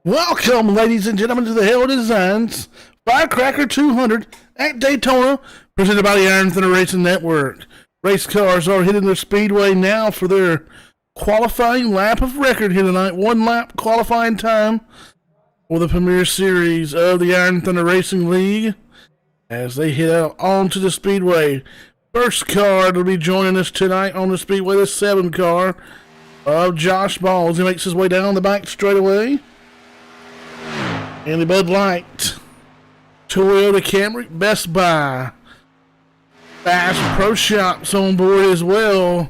Welcome, ladies and gentlemen, to the Hale Designs Firecracker 200 at Daytona, presented by the Iron Thunder Racing Network. Race cars are hitting the Speedway now for their qualifying lap of record here tonight. 1 lap qualifying time for the Premier Series of the Iron Thunder Racing League as they head out onto the Speedway. First car to be joining us tonight on the Speedway, the 7 car of Josh Ball as he makes his way down the back straightaway. And the Bud Light, Toyota Camry, Best Buy, Fast Pro Shops on board as well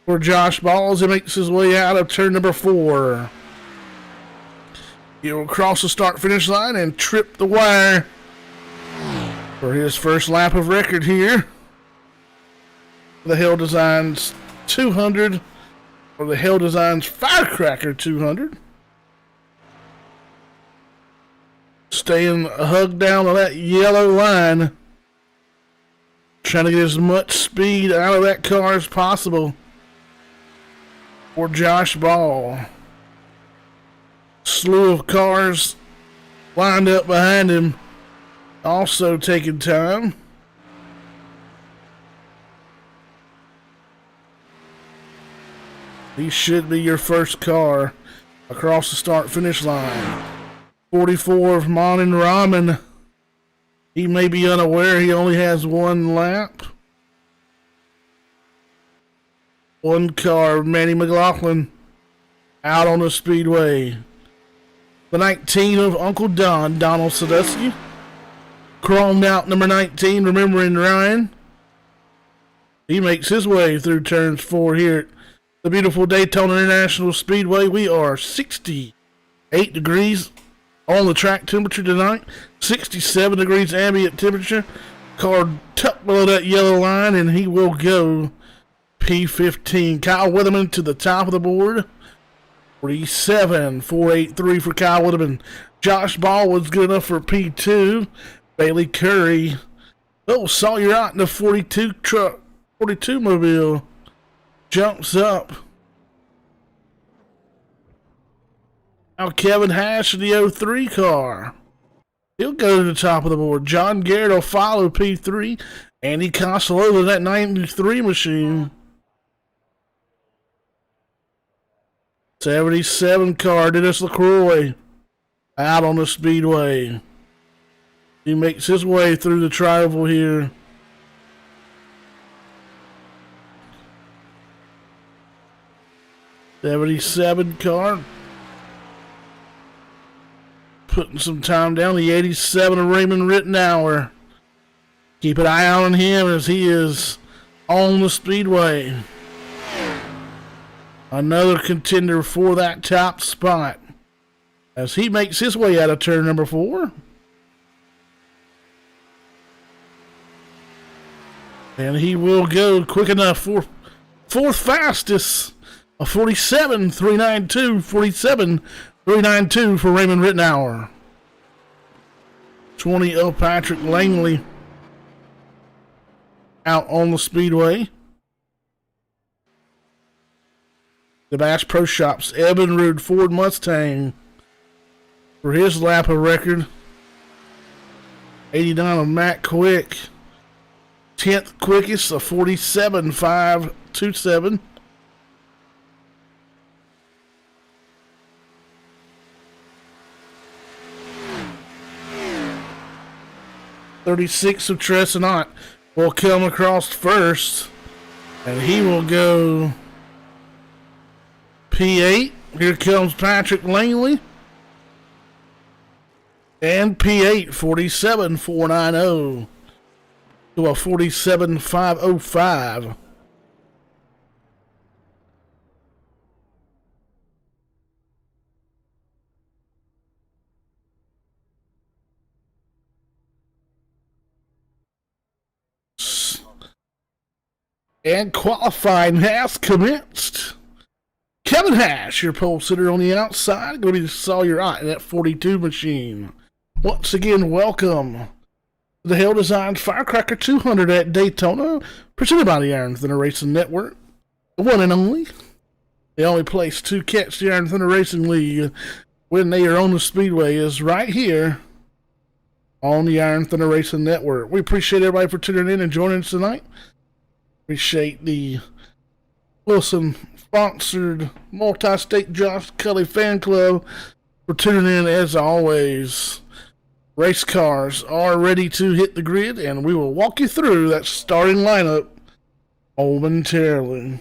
for Josh Ball as he makes his way out of turn number 4. He will cross the start-finish line and trip the wire for his first lap of record here. The Hale Designs 200, or the Hale Designs Firecracker 200. Staying hugged down to that yellow line. Trying to get as much speed out of that car as possible for Josh Ball. Slew of cars lined up behind him, also taking time. He should be your first car across the start-finish line. 44 of Monin Ramen. He may be unaware he only has 1 lap. 1 car, Manny McLaughlin, out on the Speedway. The 19 of Uncle Don, Donald Sadusky. Chromed out number 19, remembering Ryan. He makes his way through turns 4 here at the beautiful Daytona International Speedway. We are 68 degrees on the track temperature tonight, 67 degrees ambient temperature. Car tucked below that yellow line, and he will go P15. Kyle Weatherman to the top of the board. 47,483 for Kyle Weatherman. Josh Ball was good enough for P2. Bailey Curry. Oh, Sawyer Ott in the 42 truck, 42 mobile. Jumps up. Now Kevin Hash in the 03 car. He'll go to the top of the board. John Garrett will follow P3. Andy Costello in that 93 machine. 77 car, Dennis LaCroix, out on the Speedway. He makes his way through the tri-oval here. '77 car. Putting some time down, the 87 of Raymond Rittenauer. Keep an eye out on him as he is on the Speedway. Another contender for that top spot as he makes his way out of turn number 4. And he will go quick enough for fourth fastest, a 47,392, 47,392 for Raymond Rittenauer. 20 of Patrick Langley out on the Speedway. The Bass Pro Shops, Evinrude Ford Mustang for his lap of record. 89 of Matt Quick. 10th quickest, a 47,527. '36 of Tressenant will come across first, and he will go P8. Here comes Patrick Langley. And P8, 47,490 to a 47,505. And qualifying has commenced. Kevin Hash, your pole sitter on the outside, going to be Sawyer Ott in that 42 machine. Once again, welcome to the Hale Designs Firecracker 200 at Daytona, presented by the Iron Thunder Racing Network. The one and only, the only place to catch the Iron Thunder Racing League when they are on the Speedway is right here on the Iron Thunder Racing Network. We appreciate everybody for tuning in and joining us tonight. Appreciate the Wilson-sponsored multi-state Josh Cully fan club for tuning in as always. Race cars are ready to hit the grid, and we will walk you through that starting lineup momentarily.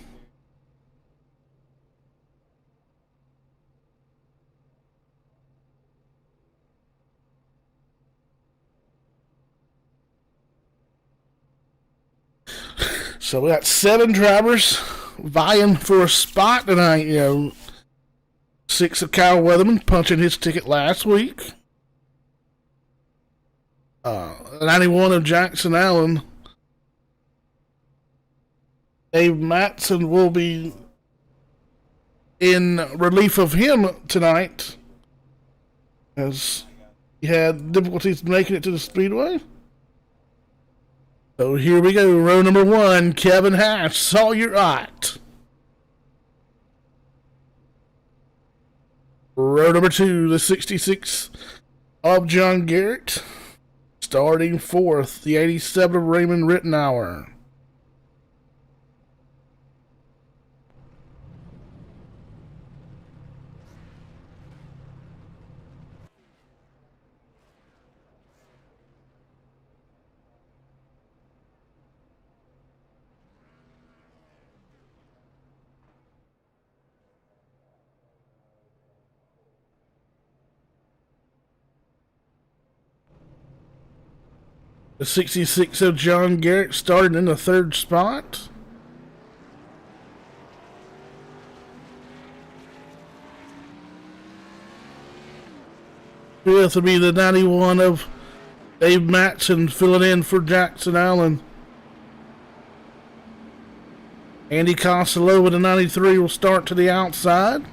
So we got 7 drivers vying for a spot tonight. 6 of Kyle Weatherman punching his ticket last week. 91 of Jackson Allen. Dave Matson will be in relief of him tonight, as he had difficulties making it to the Speedway. So here we go, row number 1, Kevin Hash, Sawyer Ott. Row number 2, the 66 of John Garrett. Starting 4th, the 87 of Raymond Rittenauer. The 66 of John Garrett started in the 3rd spot. Fifth will be the 91 of Dave Matson filling in for Jackson Allen. Andy Costello with the 93 will start to the outside.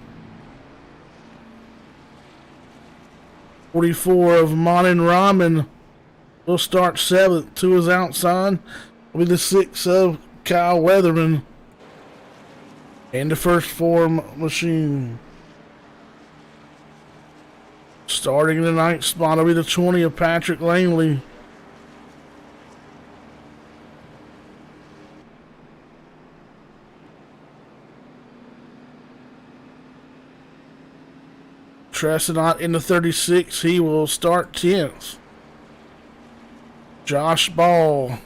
44 of Monin Rahman will start 7th to his outside. Will be the 6 of Kyle Weatherman. And the first form machine. Starting in the 9th spot will be the 20 of Patrick Langley. Tressenot in the 36, he will start 10th. Josh Ball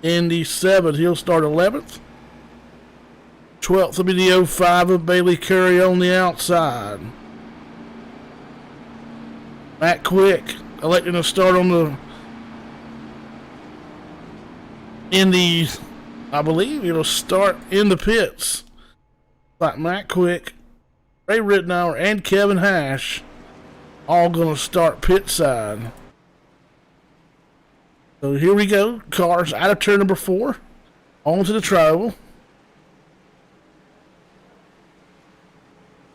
in the 7th, he'll start 11th. 12th will be the 05 of Bailey Curry on the outside. Matt Quick electing to start I believe it'll start in the pits. Like Matt Quick, Ray Rittenauer, and Kevin Hash all going to start pit side. So here we go. Cars out of turn number 4. On to the trioval.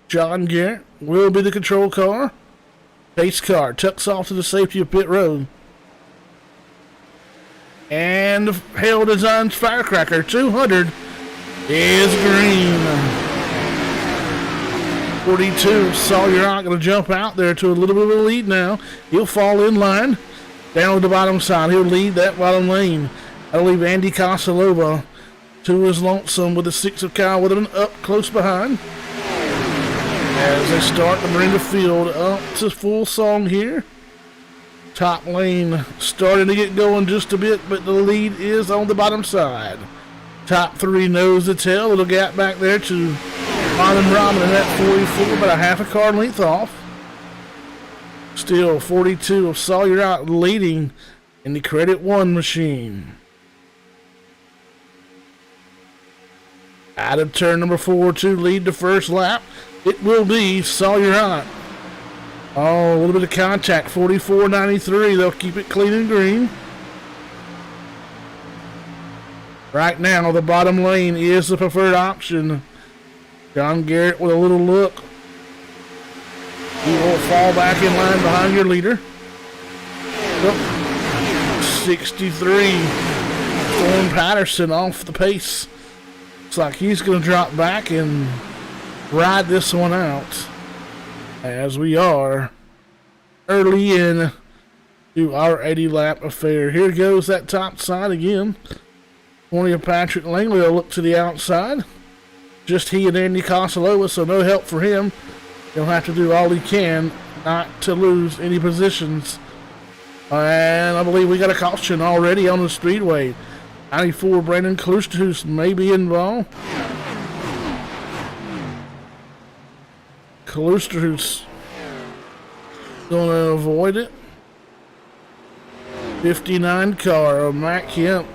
John Garrett will be the control car. Pace car tucks off to the safety of pit road. And the Hale Designs Firecracker 200 is green. 42, Sawyer Ott going to jump out there to a little bit of a lead now. He'll fall in line. Down the bottom side, he'll lead that bottom lane. That'll leave Andy Costello to his lonesome with the 6 of Kyle Weatherman up close behind. As they start to bring the field up to full song here. Top lane starting to get going just a bit, but the lead is on the bottom side. Top 3 nose to tail. Little gap back there to Monin Rahman in that 44, about a half a car length off. Still 42 of Sawyer Ott leading in the Credit 1 machine. Out of turn number 4 to lead the first lap, it will be Sawyer Ott. Oh, a little bit of contact, 44.93. They'll keep it clean and green. Right now, the bottom lane is the preferred option. John Garrett with a little look. He will fall back in line behind your leader. 63. Thorne Patterson off the pace. Looks like he's going to drop back and ride this one out. as we are early in to our 80 lap affair. Here goes that top side again. 20 of Patrick Langley will look to the outside. Just he and Andy Costello, so no help for him. He'll have to do all he can not to lose any positions. And I believe we got a caution already on the Speedway. 94 Brandon Klusterhuis may be involved. Klusterhuis gonna avoid it. 59 car of Matt Kemp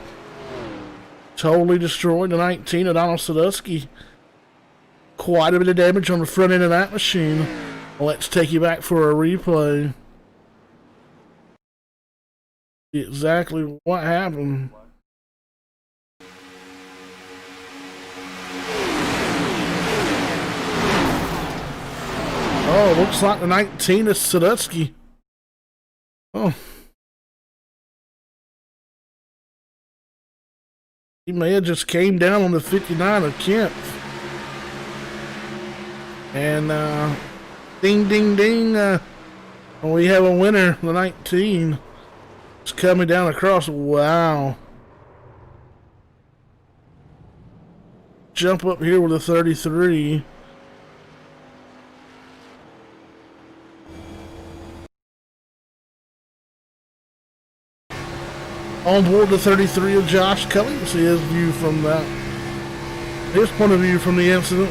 totally destroyed. The 19 of Donald Sadusky. Quite a bit of damage on the front end of that machine. Let's take you back for a replay. Exactly what happened. Oh, looks like the 19 is Sadusky. Oh. He may have just came down on the 59 of Kemp. And, ding, ding, ding. We have a winner, the 19. It's coming down across. Wow. Jump up here with a 33. On board the 33 of Josh Kelly. See his view from that. His point of view from the incident.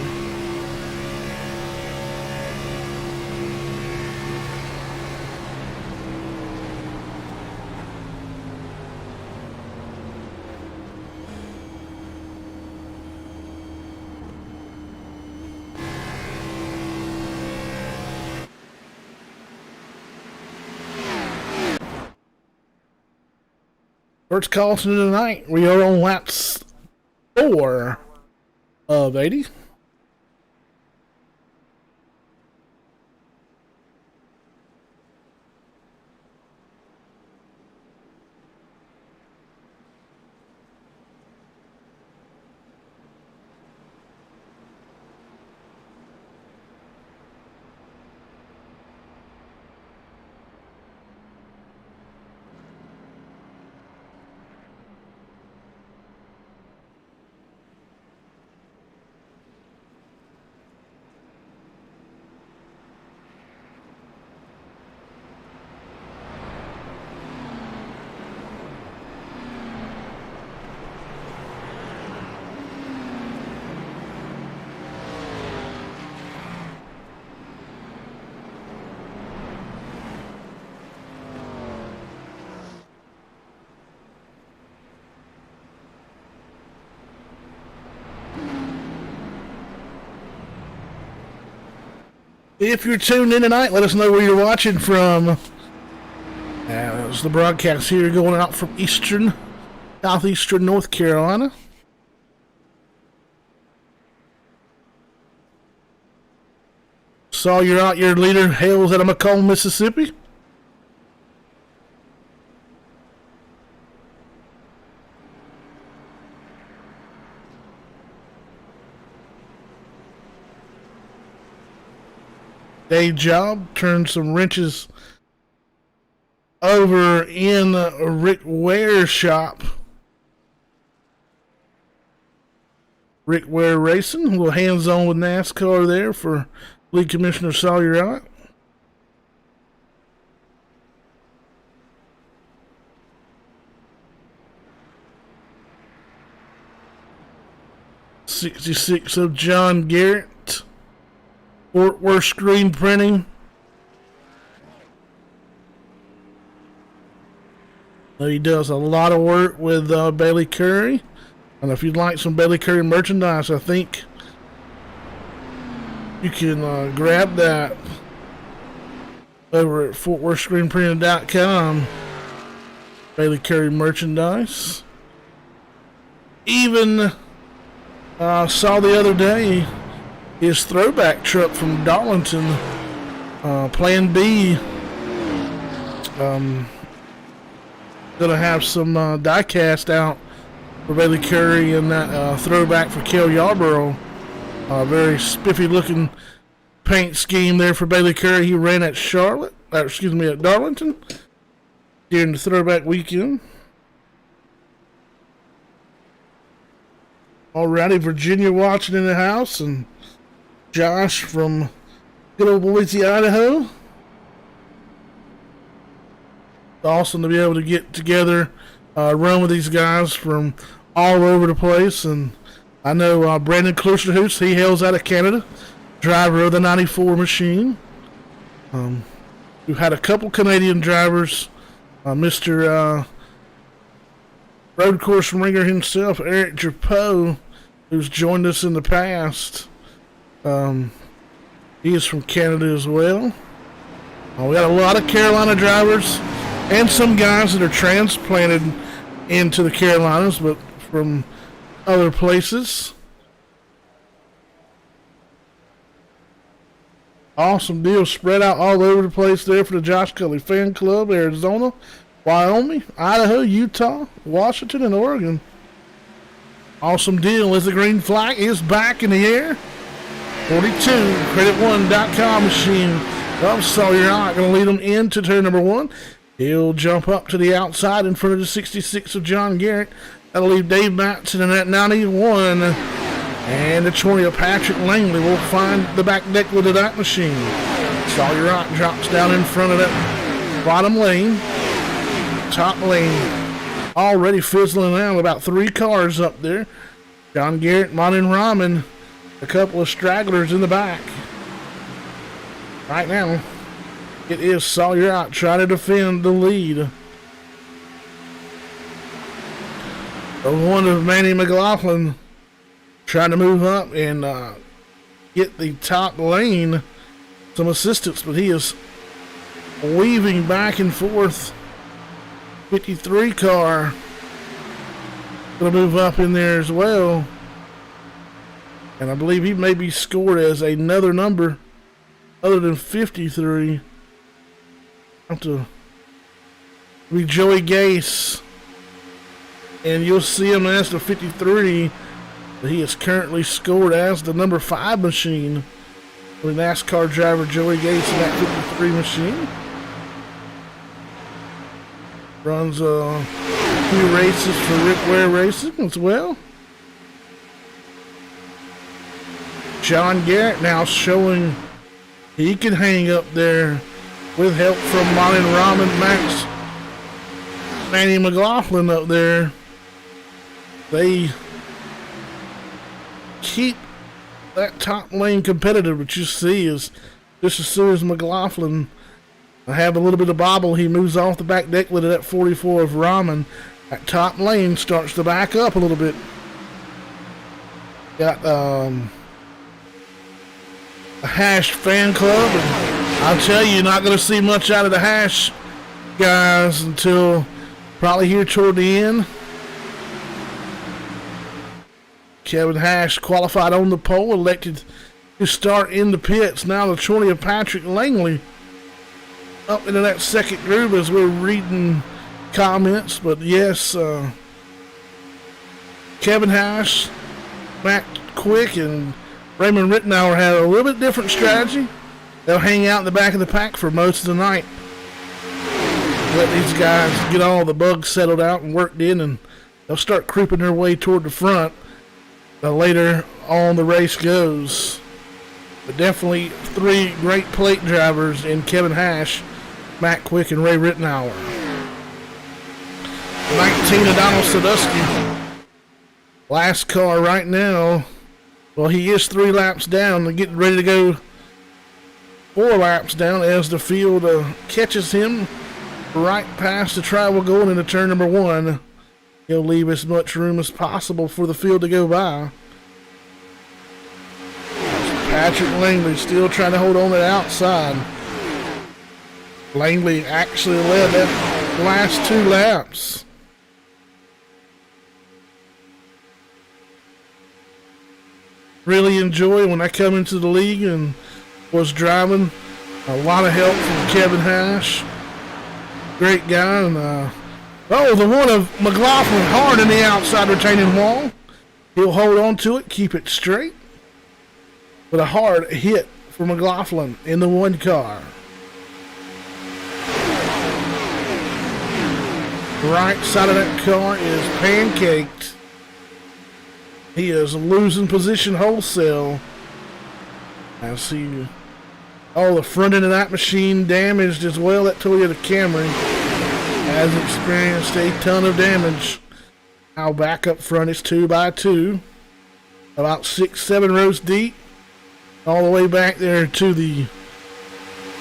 First call to tonight. We are on laps 4 of 80. If you're tuned in tonight, let us know where you're watching from. There's the broadcast here going out from southeastern North Carolina. Saw you're out your leader, Hale's out of Macomb, Mississippi. Day job, turned some wrenches over in Rick Ware's shop. Rick Ware Racing, a little hands-on with NASCAR there for League Commissioner Sawyer Wright. '66 of John Garrett. Fort Worth screen printing. He does a lot of work with Bailey Curry. And if you'd like some Bailey Curry merchandise, I think you can grab that over at FortWorthScreenPrinting.com. Bailey Curry merchandise. Even saw the other day his throwback truck from Darlington, Plan B, gonna have some die cast out for Bailey Curry and that throwback for Cale Yarborough. Very spiffy looking paint scheme there for Bailey Curry. He ran at at Darlington during the throwback weekend. Alrighty, Virginia watching in the house, and Josh from good old Boise, Idaho. Awesome to be able to get together, run with these guys from all over the place. And I know Brandon Klusterhoos, he hails out of Canada, driver of the 94 machine. We've had a couple Canadian drivers, Mr. Road course ringer himself, Eric Drapeau, who's joined us in the past. He is from Canada as well. We got a lot of Carolina drivers and some guys that are transplanted into the Carolinas, but from other places. Awesome deal, spread out all over the place there for the Josh Cully Fan Club. Arizona, Wyoming, Idaho, Utah, Washington, and Oregon. Awesome deal as the green flag is back in the air. 42, Credit1.com machine. Well, Sawyer Hawk going to lead them into turn number 1. He'll jump up to the outside in front of the 66 of John Garrett. That'll leave Dave Matson in that 91. And the 20 of Patrick Langley will find the back deck with that machine. Sawyer Hawk drops down in front of that bottom lane. Top lane already fizzling out. About 3 cars up there. John Garrett, Monin Rahman, a couple of stragglers in the back. Right now, it is Sawyer out trying to defend the lead. The one of Manny McLaughlin trying to move up and get the top lane some assistance, but he is weaving back and forth. 53 car going to move up in there as well. And I believe he may be scored as another number other than 53. Have to be Joey Gase. And you'll see him as the 53. But he is currently scored as the number 5 machine. With NASCAR driver Joey Gase in that 53 machine. Runs a few races for Rick Ware Racing as well. John Garrett now showing he can hang up there with help from Monin Rahman, Max, Manny McLaughlin up there. They keep that top lane competitive, but you see is just as soon as McLaughlin have a little bit of bobble, he moves off the back deck with that 44 of Rahman. That top lane starts to back up a little bit. Got a Hash fan club, and I'll tell you, you're not going to see much out of the Hash guys until probably here toward the end. Kevin Hash qualified on the pole, elected to start in the pits. Now the 20 of Patrick Langley up into that second group as we're reading comments. But yes, Kevin Hash, Matt Quick, and Raymond Rittenauer had a little bit different strategy. They'll hang out in the back of the pack for most of the night. Let these guys get all the bugs settled out and worked in, and they'll start creeping their way toward the front. The later on the race goes. But definitely 3 great plate drivers in Kevin Hash, Matt Quick, and Ray Rittenauer. 19 of Donald Sadusky. Last car right now. Well, he is 3 laps down and getting ready to go 4 laps down as the field catches him right past the travel going into turn number 1. He'll leave as much room as possible for the field to go by. Patrick Langley still trying to hold on to the outside. Langley actually led that last 2 laps. Really enjoy when I come into the league and was driving. A lot of help from Kevin Hash. Great guy. And the one of McLaughlin hard in the outside retaining wall. He'll hold on to it, keep it straight. But a hard hit for McLaughlin in the 1 car. Right side of that car is pancaked. He is losing position wholesale. I see all the front end of that machine damaged as well. That Toyota Camry has experienced a ton of damage. Now back up front is 2x2. About 6-7 rows deep. All the way back there to the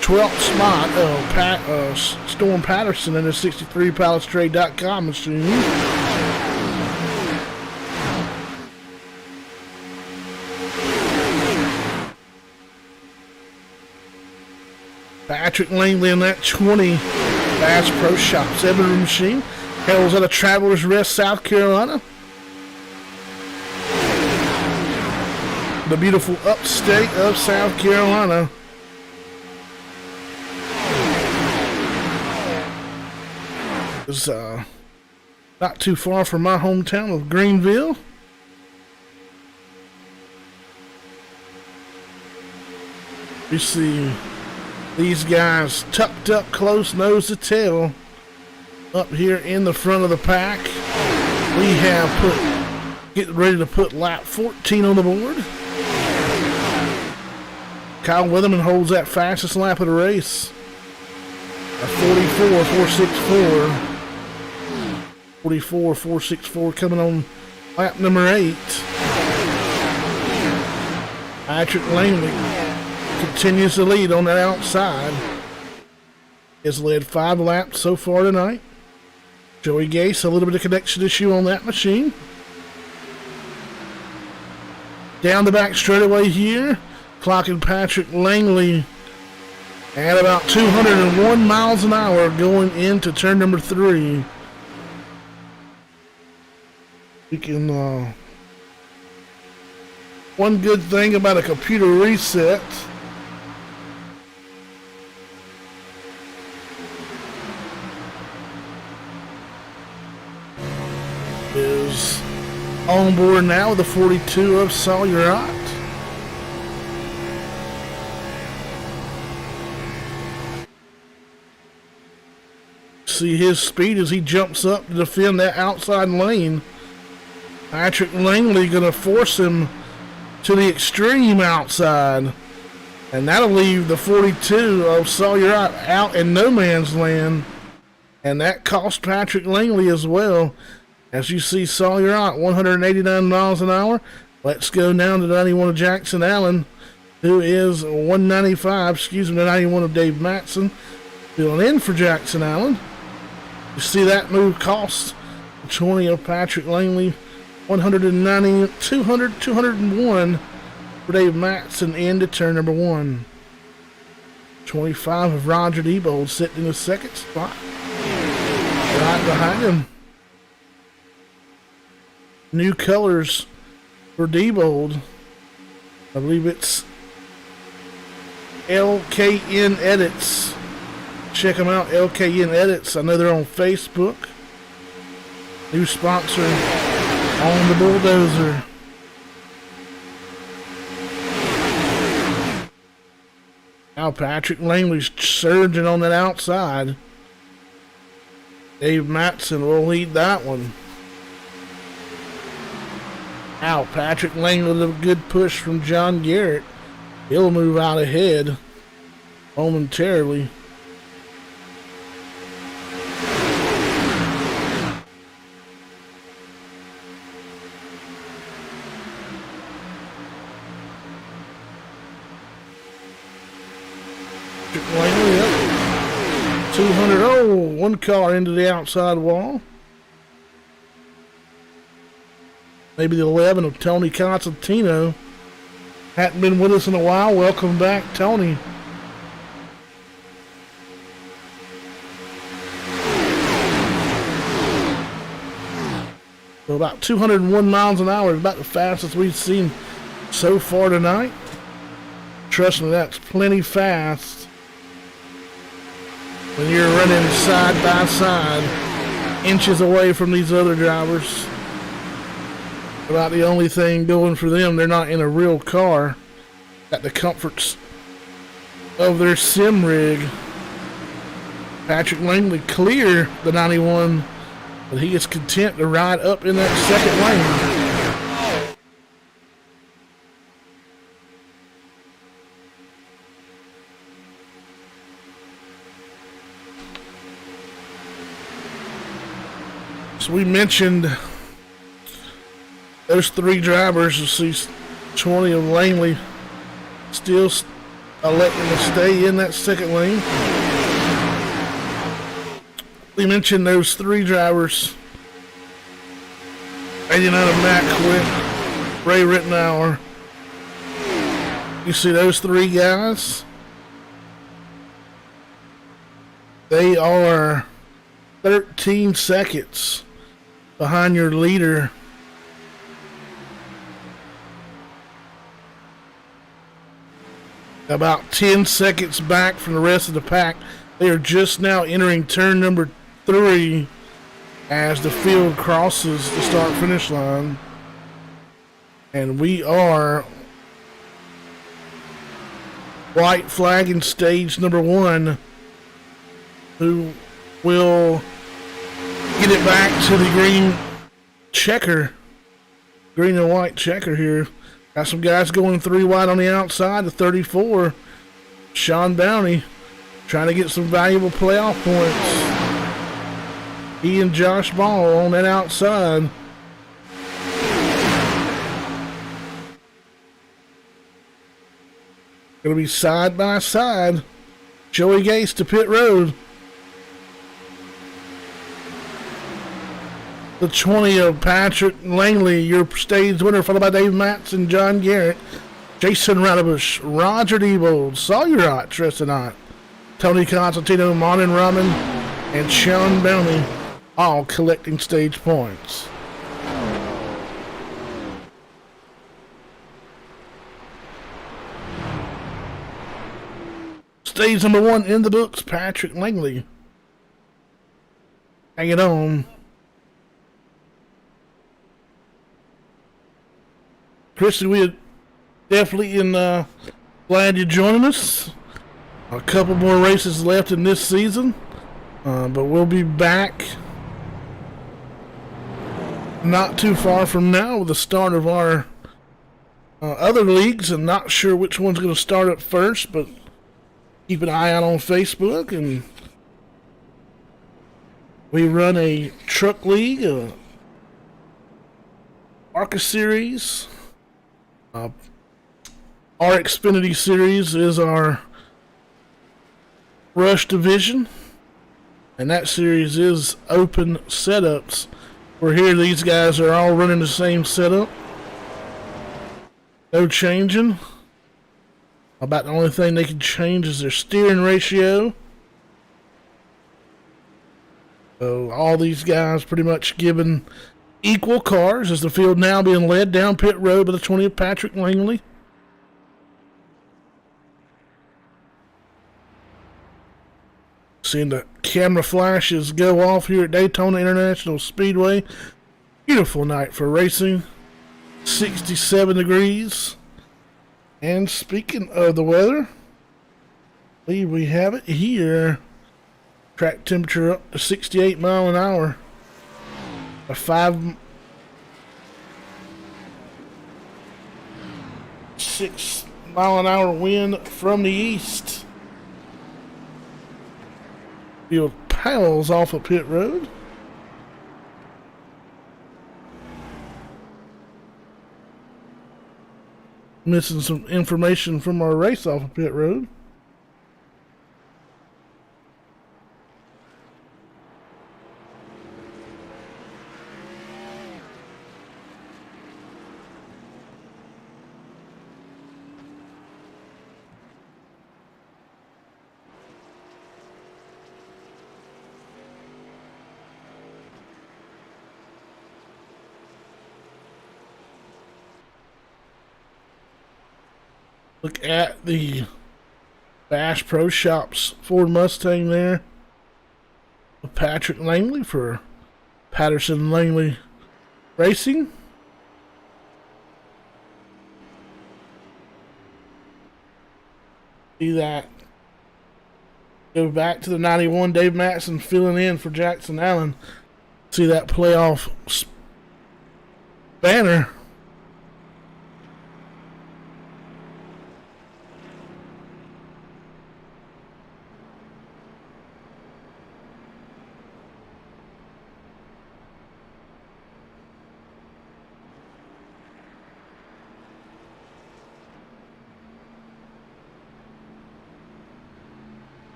12th spot of Storm Patterson in the 63palestrade.com machine. Patrick Langley in that 20 Bass Pro Shops Everett machine. Hale's out of Travelers Rest, South Carolina. The beautiful upstate of South Carolina. It's not too far from my hometown of Greenville. You see these guys tucked up close nose to tail up here in the front of the pack. We have getting ready to put lap 14 on the board. Kyle Weatherman holds that fastest lap of the race. A 44.464. 44.464 coming on lap number 8. Patrick Langley continues to lead on that outside. Has led 5 laps so far tonight. Joey Gase, a little bit of connection issue on that machine. Down the back straightaway here, clocking Patrick Langley at about 201 miles an hour going into turn number 3. We can, one good thing about a computer reset is on board now with the 42 of Sawyer. See his speed as he jumps up to defend that outside lane. Patrick Langley gonna force him to the extreme outside, and that'll leave the 42 of Sawyer out in no man's land, and that cost Patrick Langley as well. As you see Sawyer 189 miles an hour. Let's go down to 91 of Jackson Allen, who is 195, the 91 of Dave Matson, filling in for Jackson Allen. You see that move cost 20 of Patrick Langley, 190, 200, 201 for Dave Matson into turn number 1. 25 of Roger Debold sitting in the second spot, right behind him. New colors for Debold. I believe it's LKN Edits. Check them out, LKN Edits. I know they're on Facebook. New sponsor on the Bulldozer. Now Patrick Langley's surging on that outside. Dave Matson will lead that one. Now Patrick Langley with a good push from John Garrett. He'll move out ahead momentarily. Langley up 200. Oh, one car into the outside wall. Maybe the 11 of Tony Constantino. Hadn't been with us in a while. Welcome back, Tony. So about 201 miles an hour is about the fastest we've seen so far tonight. Trust me, that's plenty fast when you're running side by side, inches away from these other drivers. About the only thing going for them, they're not in a real car. Got the comforts of their sim rig. Patrick Langley clear the 91, but he is content to ride up in that second lane. So we mentioned those three drivers. You see 20 of Langley still electing to stay in that second lane. We mentioned those three drivers. 89 of Matt Quick, Ray Rittenauer. You see those three guys? They are 13 seconds behind your leader. About 10 seconds back from the rest of the pack. They are just now entering turn number 3 as the field crosses the start-finish line. And we are white flagging stage number 1, who will get it back to the green checker. Green and white checker here. Got some guys going 3 wide on the outside. The 34, Sean Bounty, trying to get some valuable playoff points. He and Josh Ball on that outside. Going to be side by side. Joey Gase to pit road. The 20 of Patrick Langley, your stage winner, followed by Dave Matson, John Garrett, Jason Radabush, Roger Diebold, Sawyer Ott, Tristan Ott, Tony Constantino, Martin Rahman, and Sean Bounty, all collecting stage points. Stage number 1 in the books, Patrick Langley. Hang it on. Christy, we are definitely glad you're joining us. A couple more races left in this season, but we'll be back not too far from now with the start of our other leagues. I'm not sure which one's going to start up first, but keep an eye out on Facebook. And we run a truck league, a ARCA series. Our Xfinity series is our Rush division, and that series is open setups. We're here, these guys are all running the same setup. No changing. About the only thing they can change is their steering ratio. So all these guys pretty much given equal cars, as the field now being led down pit road by the 20 of Patrick Langley. Seeing the camera flashes go off here at Daytona International Speedway. Beautiful night for racing. 67 degrees. And speaking of the weather, I believe we have it here. Track temperature up to 68 miles an hour. A 6 mile an hour wind from the east. Field piles off of pit road. Missing some information from our race off of pit road. Look at the Bash Pro Shops Ford Mustang there. Patrick Langley for Patterson Langley Racing. See that Go back to the 91. Dave Matson filling in for Jackson Allen. See that playoff banner.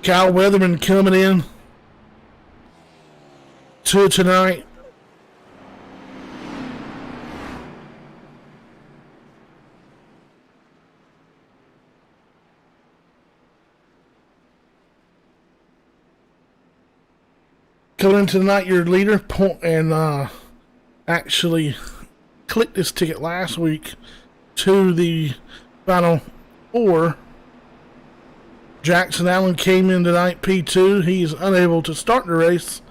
Kyle Weatherman coming in to tonight. Coming in tonight, your leader, and actually clicked this ticket last week to the Final Four. Jackson Allen came in tonight, P2. He is unable to start the race.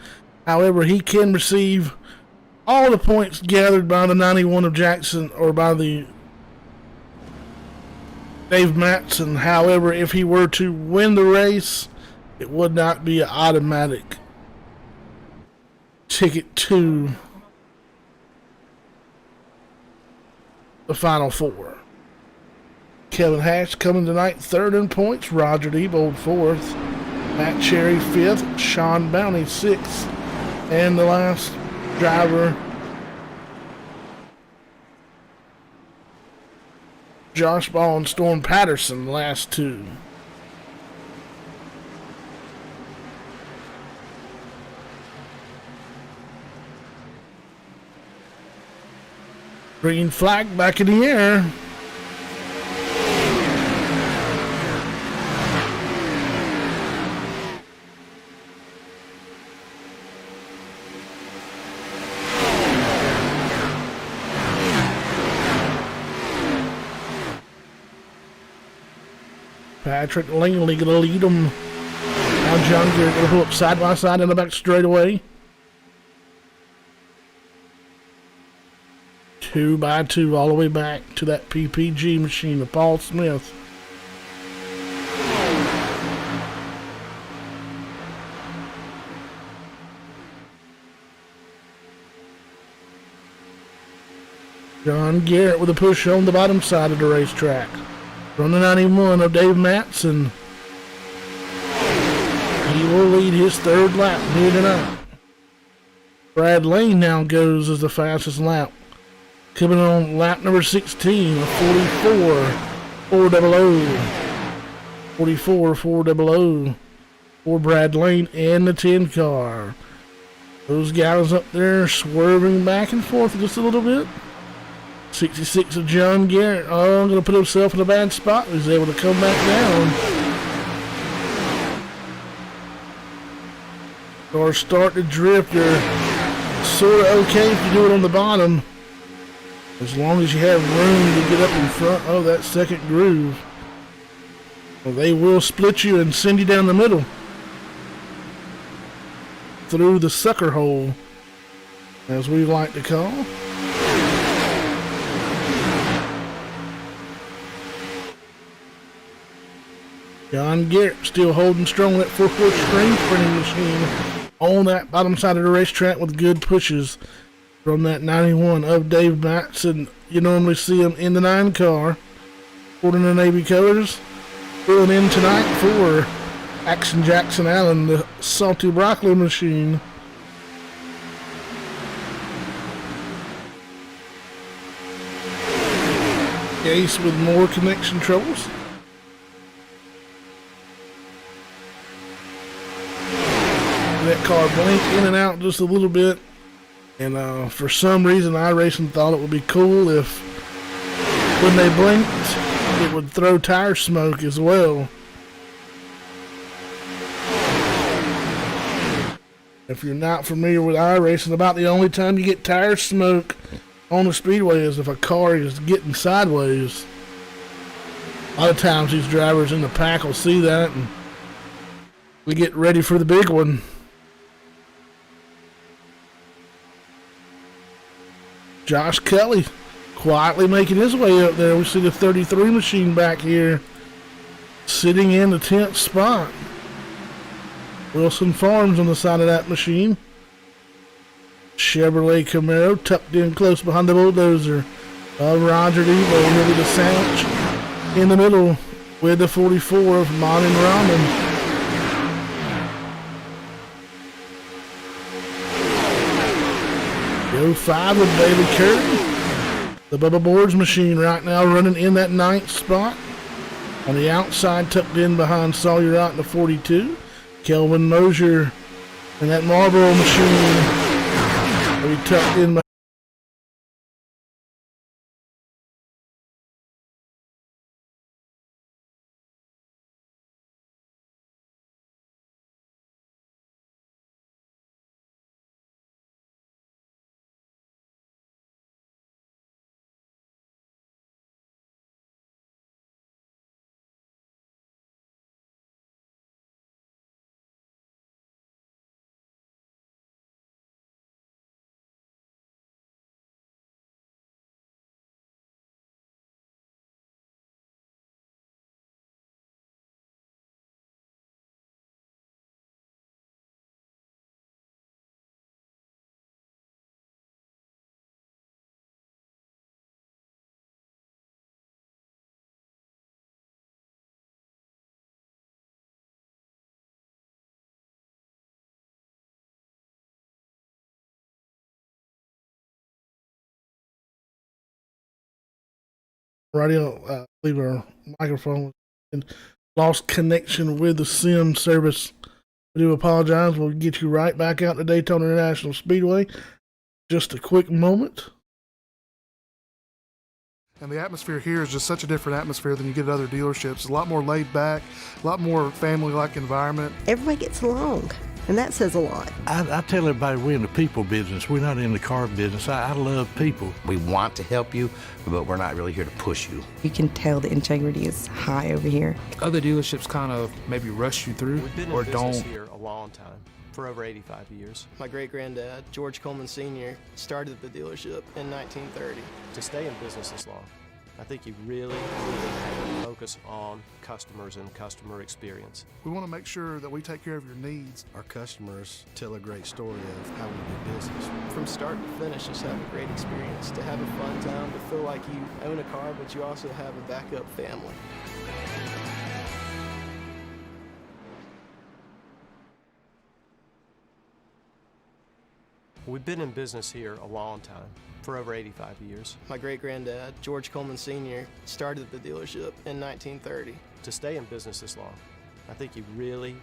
However, he can receive all the points gathered by the 91 of Jackson, or by the Dave Matson. However, if he were to win the race, it would not be an automatic ticket to the Final Four. Kevin Hatch coming tonight, third in points. Roger Diebold, fourth. Matt Cherry, fifth. Sean Bounty, sixth. And the last driver, Josh Ball and Storm Patterson, the last two. Green flag back in the air. Patrick Langley going to lead them. Now John Garrett going to pull up side by side in the back straightaway. 2 by 2 all the way back to that PPG machine of Paul Smith. John Garrett with a push on the bottom side of the racetrack. From the 91 of Dave Matson. He will lead his third lap here tonight. Brad Lane now goes as the fastest lap. Coming on lap number 16, a 44-400 for Brad Lane and the 10 car. Those guys up there swerving back and forth just a little bit. 66 of John Garrett. Oh, going to put himself in a bad spot. He's able to come back down. Or start to drift. You're sort of okay if you do it on the bottom, as long as you have room to get up in front of that second groove. Well, they will split you and send you down the middle through the sucker hole, as we like to call. John Garrett still holding strong that 4-foot string sprinting machine on that bottom side of the racetrack with good pushes from that 91 of Dave Matson. You normally see him in the 9 car, holding the Navy colors. Filling in tonight for Action Jackson Allen, the salty broccoli machine. Ace with more connection troubles. That car blinked in and out just a little bit, and for some reason iRacing thought it would be cool if when they blinked it would throw tire smoke as well. If you're not familiar with iRacing, about the only time you get tire smoke on the speedway is if a car is getting sideways. A lot of times these drivers in the pack will see that and we get ready for the big one. Josh Kelly quietly making his way up there. We see the 33 machine back here sitting in the 10th spot. Wilson Farms on the side of that machine. Chevrolet Camaro tucked in close behind the bulldozer. Roger Devo, he'll be the sandwich in the middle with the 44 of Mon and Ramen. Go 5 with David Curry. The Bubba Boards machine right now running in that 9th spot. On the outside, tucked in behind Sawyer Ott in the 42. Kelvin Mosier and that Marlboro machine will be tucked in behind. Radio, leave our microphone and lost connection with the SIM service. We do apologize. We'll get you right back out to Daytona International Speedway. Just a quick moment. And the atmosphere here is just such a different atmosphere than you get at other dealerships. It's a lot more laid back, a lot more family-like environment. Everybody gets along, and that says a lot. I tell everybody we're in the people business. We're not in the car business. I love people. We want to help you, but we're not really here to push you. You can tell the integrity is high over here. Other dealerships kind of maybe rush you through We've been or in business don't. here a long time, for over 85 years. My great-granddad, George Coleman Sr., started the dealership in 1930. To stay in business this long, I think you really have to focus on customers and customer experience. We want to make sure that we take care of your needs. Our customers tell a great story of how we do business. From start to finish, just have a great experience, to have a fun time, to feel like you own a car, but you also have a backup family. We've been in business here a long time, for over 85 years. My great-granddad, George Coleman Sr., started the dealership in 1930. To stay in business this long, I think you really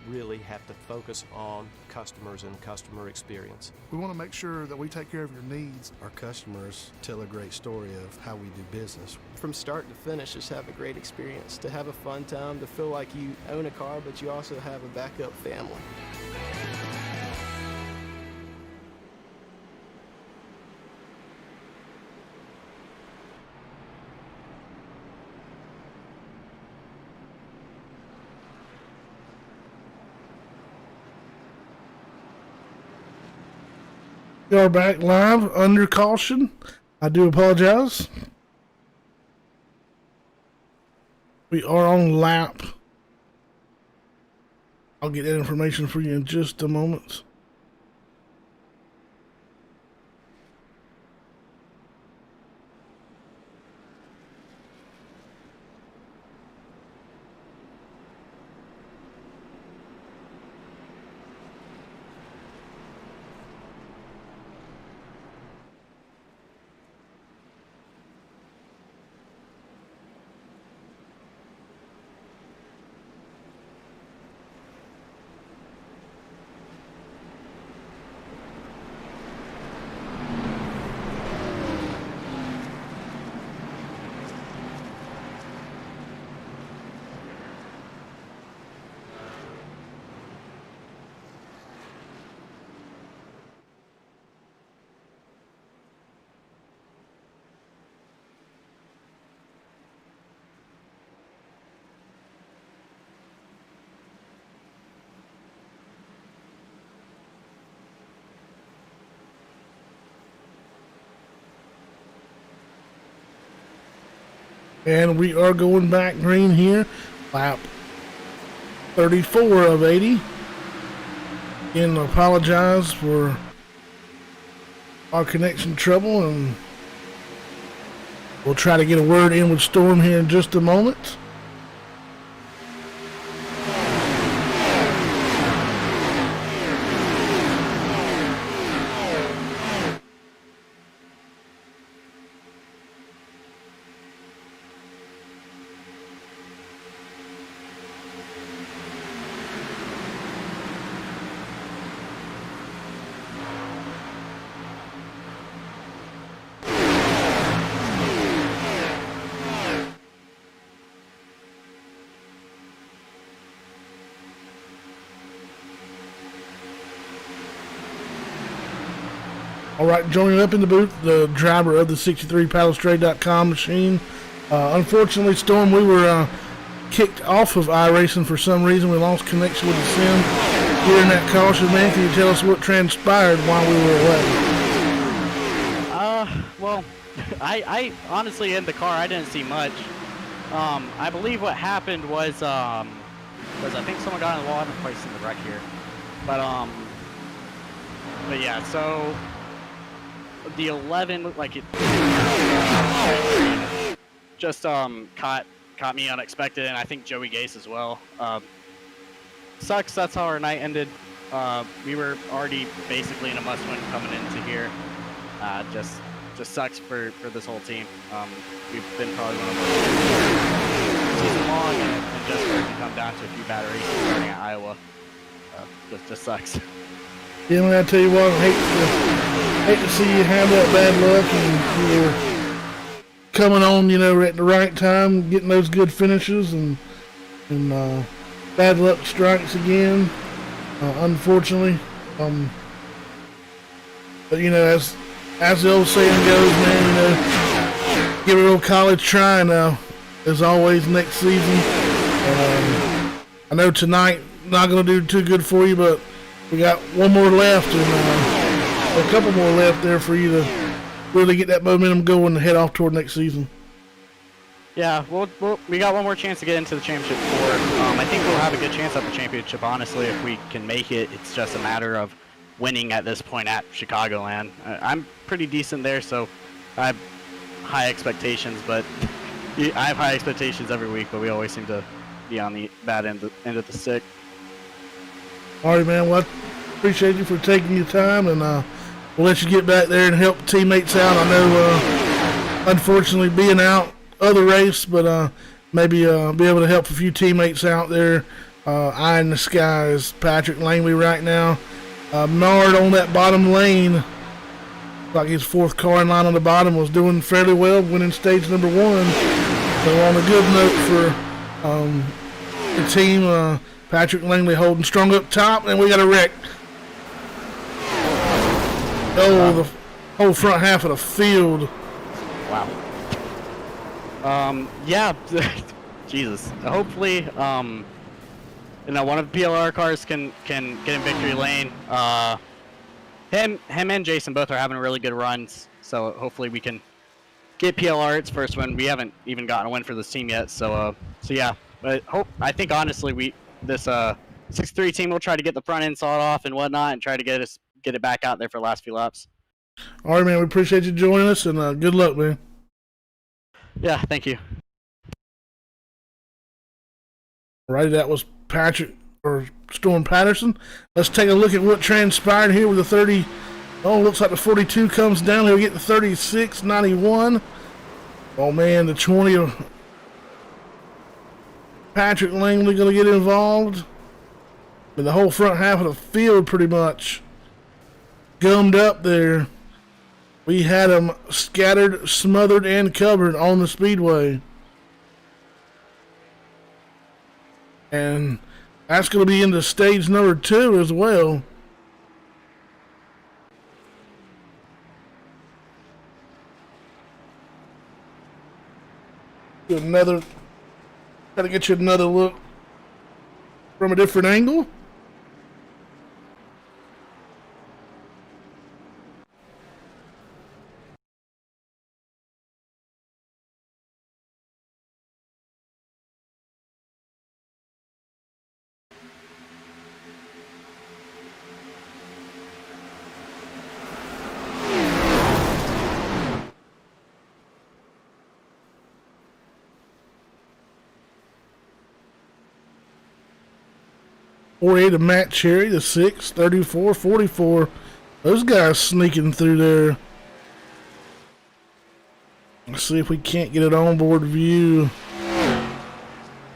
have to focus on customers and customer experience. We want to make sure that we take care of your needs. Our customers tell a great story of how we do business. From start to finish, just have a great experience, to have a fun time, to feel like you own a car, but you also have a backup family. We are back live under caution. I do apologize. We are on lap. I'll get that information for you in just a moment. And we are going back green here. Lap 34 of 80. Again, apologize for our connection trouble, and we'll try to get a word in with Storm here in just a moment. All right, joining up in the booth, the driver of the 63paddlestrade.com machine. Unfortunately, Storm, we were kicked off of iRacing for some reason. We lost connection with the sim during that caution. Man, can you tell us what transpired while we were away? Well, I honestly, in the car, I didn't see much. I believe what happened was I think someone got on the wall. I haven't quite seen the wreck here. But yeah, so the 11 looked like it just caught me unexpected, and I think Joey Gase as well. Sucks. That's how our night ended. We were already basically in a must-win coming into here. Just sucks for this whole team. We've been probably one of our season long, and just for it to come down to a few bad races starting at Iowa, just sucks. Yeah, man, I tell you what, I hate to see you have that bad luck, and you're coming on, at the right time, getting those good finishes, and bad luck strikes again, unfortunately. But as the old saying goes, man, give it a little college try now. As always, next season. I know tonight not going to do too good for you, but we got one more left, and a couple more left there for you to really get that momentum going and head off toward next season. Yeah, we got one more chance to get into the championship four. I think we'll have a good chance at the championship, honestly, if we can make it. It's just a matter of winning at this point at Chicagoland. I'm pretty decent there, so I have high expectations, but I have high expectations every week, but we always seem to be on the bad end of the stick. All right, man. Well, I appreciate you for taking your time, and we'll let you get back there and help teammates out. I know, unfortunately, being out of the race, but maybe be able to help a few teammates out there. Eye in the sky is Patrick Langley right now. Nard on that bottom lane, like his fourth car in line on the bottom, was doing fairly well, winning stage number 1. So on a good note for the team, Patrick Langley holding strong up top, and we got a wreck. Oh, the whole front half of the field. Wow. Yeah, Jesus. Hopefully, one of the PLR cars can get in victory lane. Him and Jason both are having really good runs, so hopefully we can get PLR its first win. We haven't even gotten a win for this team yet, so yeah. But I think honestly this 6-3 team will try to get the front end sawed off and whatnot, and try to get it back out there for the last few laps. All right, man. We appreciate you joining us, and good luck, man. Yeah, thank you. All right, that was Storm Patterson. Let's take a look at what transpired here with the 30. Oh, looks like the 42 comes down. He'll get the 36.91. Oh, man, the 20. Patrick Langley going to get involved. And the whole front half of the field pretty much gummed up there. We had them scattered, smothered, and covered on the Speedway. And that's going to be into stage number 2 as well. Try to get you another look from a different angle. 48 of Matt Cherry, the 6, 34, 44. Those guys sneaking through there. Let's see if we can't get an onboard view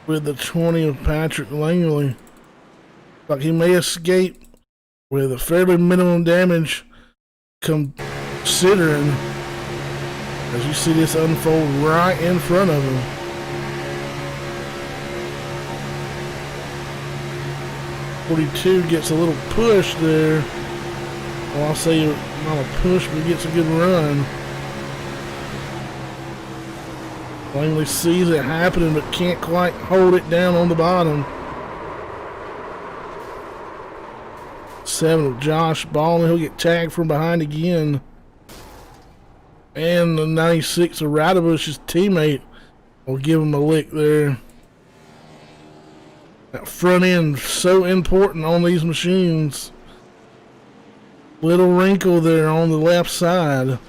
with the 20 of Patrick Langley. Like he may escape with a fairly minimum damage considering as you see this unfold right in front of him. .42 gets a little push there. Well, I'll say not a push, but he gets a good run. Langley sees it happening, but can't quite hold it down on the bottom. 7 of Josh Ballman. He'll get tagged from behind again. And the 96 of Radabush's teammate will give him a lick there. That front end so important on these machines. Little wrinkle there on the left side.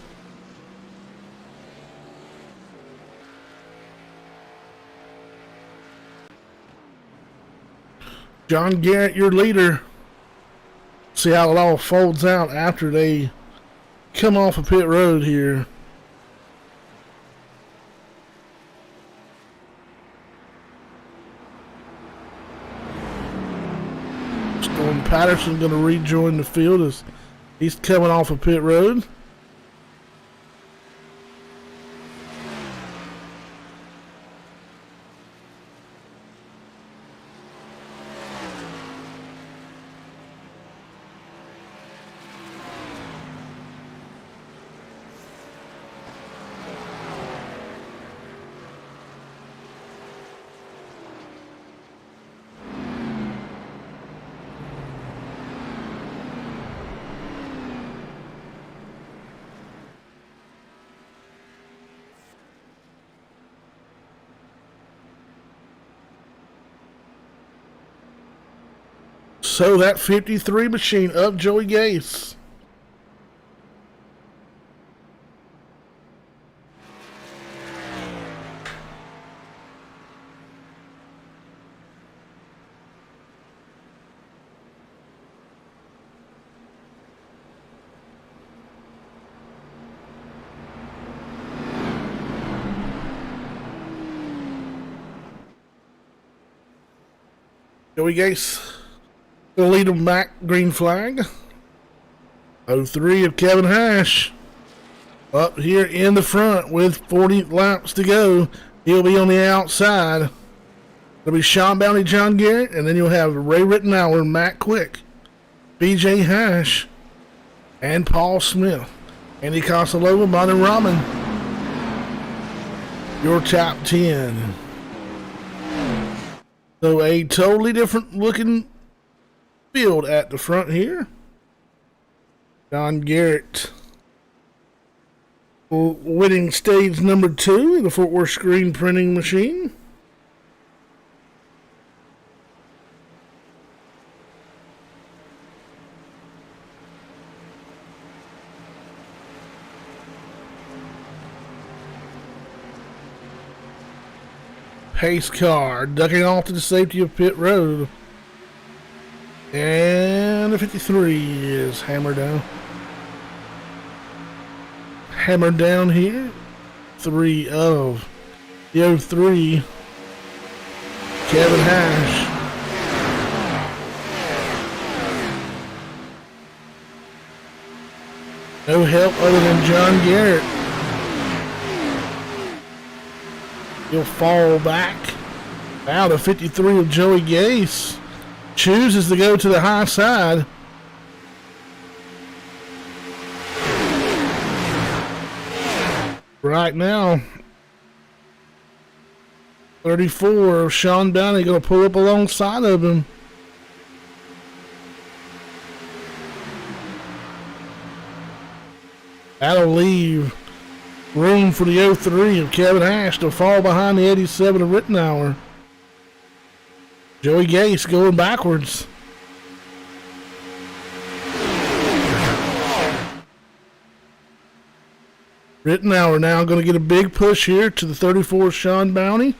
John Garrett, your leader. See how it all folds out after they come off of pit road here. Storm Patterson going to rejoin the field as he's coming off of pit road. So that 53 machine up Joey Gase. Joey Gase. The lead of back, green flag. 03 of Kevin Hash. Up here in the front with 40 laps to go. He'll be on the outside. It'll be Sean Bounty, John Garrett, and then you'll have Ray Rittenauer, Matt Quick, BJ Hash, and Paul Smith. Andy Costello, Bonnie Rahman. Your top 10. So a totally different looking field at the front here. John Garrett winning stage number 2 in the Fort Worth screen printing machine. Pace car ducking off to the safety of pit road. And the 53 is hammered down. Hammered down here. 3 of the 03. Kevin Hash. No help other than John Garrett. He'll fall back. Now the 53 of Joey Gase chooses to go to the high side. Right now, 34 of Sean Bounty going to pull up alongside of him. That'll leave room for the 03 of Kevin Hash to fall behind the 87 of Rittenauer. Joey Gase going backwards. Rittenauer now going to get a big push here to the 34 Sean Bounty.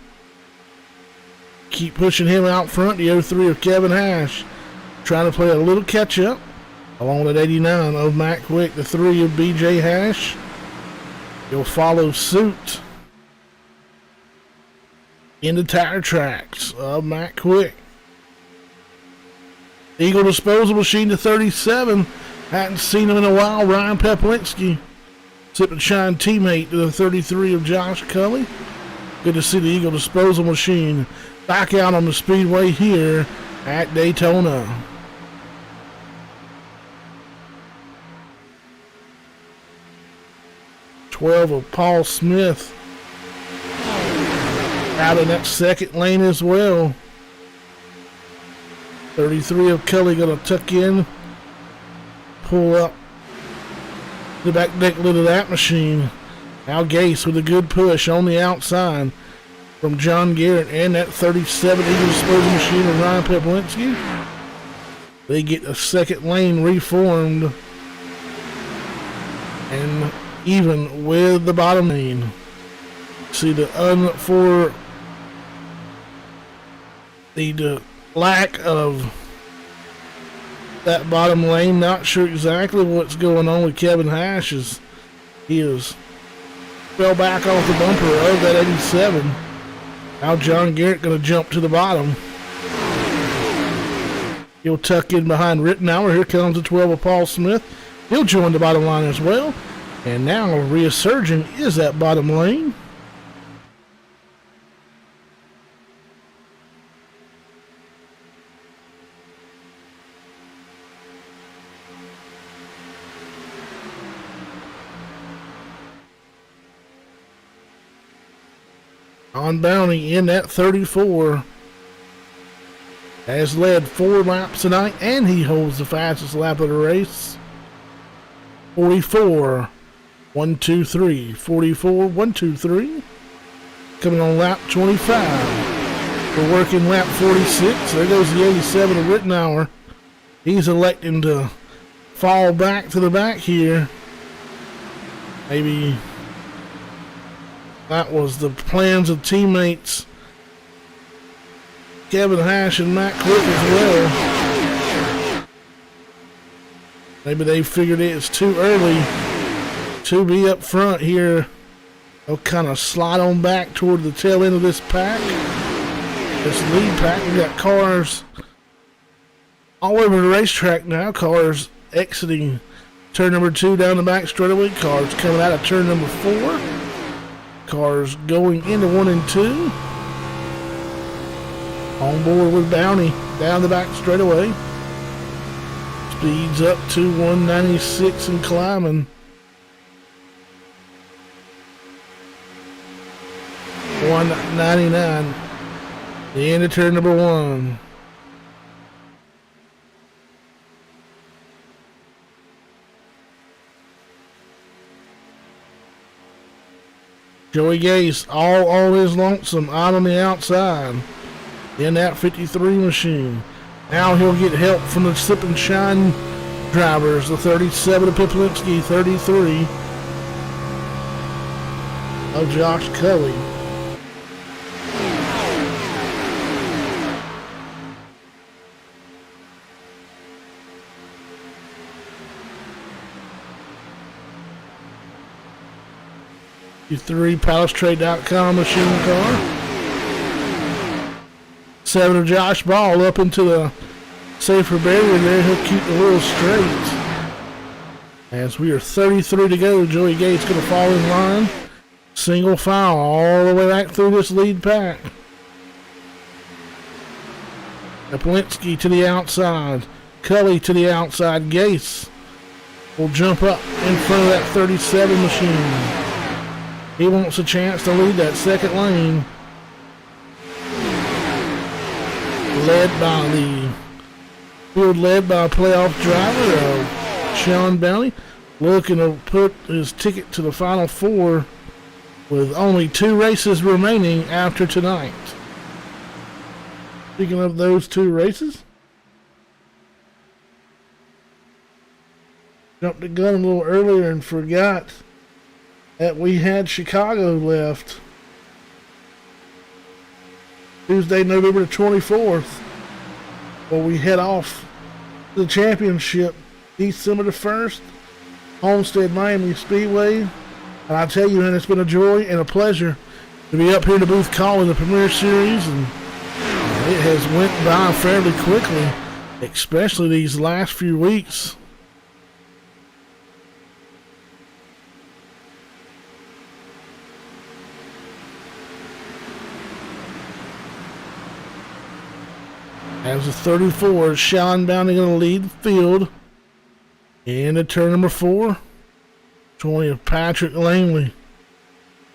Keep pushing him out front. The 03 of Kevin Hash. trying to play a little catch up. Along with 89 of Matt Quick, the 3 of BJ Hash. He'll follow suit in the tire tracks of Matt Quick. Eagle Disposal Machine to 37. Hadn't seen him in a while. Ryan Peplinski, Sip and Shine teammate to the 33 of Josh Cully. Good to see the Eagle Disposal Machine back out on the Speedway here at Daytona. Of Paul Smith out in that second lane as well. 33 of Kelly gonna tuck in, pull up the back deck lid of that machine. Al Gase with a good push on the outside from John Garrett and that 37 Eagle Disposal Machine of Ryan Peplinski. They get a second lane reformed and even with the bottom lane. See the lack of that bottom lane. Not sure exactly what's going on with Kevin Hash as he fell back off the bumper of that 87. Now John Garrett going to jump to the bottom. He'll tuck in behind Rittenauer. Here comes the 12 of Paul Smith. He'll join the bottom line as well. And now resurging is that bottom lane. On Bounty in that 34 has led 4 laps tonight, and he holds the fastest lap of the race. 44. 1, 2, 3. 44, 1, 2, 3. Coming on lap 25. We're working lap 46. There goes the 87 of Rittenauer. He's electing to fall back to the back here. Maybe that was the plans of teammates Kevin Hash and Matt Quick as well. Maybe they figured it's too early to be up front here. They'll kind of slide on back toward the tail end of this pack. This lead pack. We got cars all over the racetrack now. Cars exiting turn number 2 down the back straightaway. Cars coming out of turn number 4. Cars going into 1 and 2. On board with Bounty down the back straightaway. Speeds up to 196 and climbing. 199. The end of turn number 1. Joey Gase all his lonesome out on the outside in that 53 machine. Now he'll get help from the Sip and Shine drivers. The 37 of Piplinski, 33 of Josh Cully. PalaceTrade.com machine car. 7 of Josh Ball up into the safer barrier there. He'll keep the wheels straight. As we are 33 to go, Joey Gates going to fall in line. Single file all the way back through this lead pack. Pawlinski to the outside. Cully to the outside. Gase will jump up in front of that 37 machine. He wants a chance to lead that second lane. Led by a playoff driver, Sean Bounty, looking to put his ticket to the Final Four with only 2 races remaining after tonight. Speaking of those 2 races, jumped the gun a little earlier and forgot that we had Chicago left. Tuesday, November the 24th, where we head off the championship, December the 1st, Homestead Miami Speedway. And I tell you, man, it's been a joy and a pleasure to be up here in the booth calling the Premier Series, and it has went by fairly quickly, especially these last few weeks. As the 34 is Sean Bounty going to lead the field into turn number 4. 20 of Patrick Langley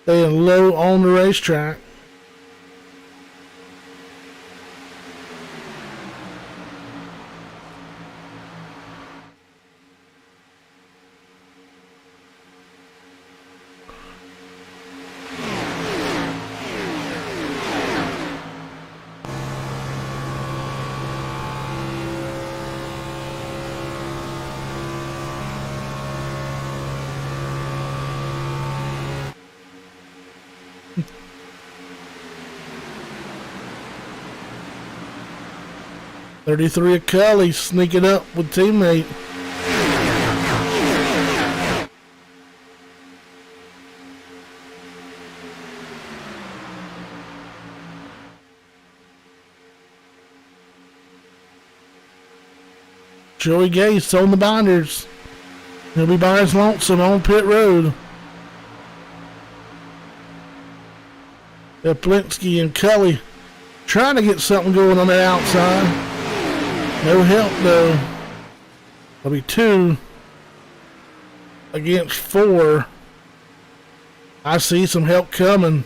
staying low on the racetrack. .33 of Cully sneaking up with teammate. Joey Gase on the binders. He'll be by his lonesome on pit road. Plinsky and Cully trying to get something going on the outside. No help though. It'll be 2 against 4. I see some help coming.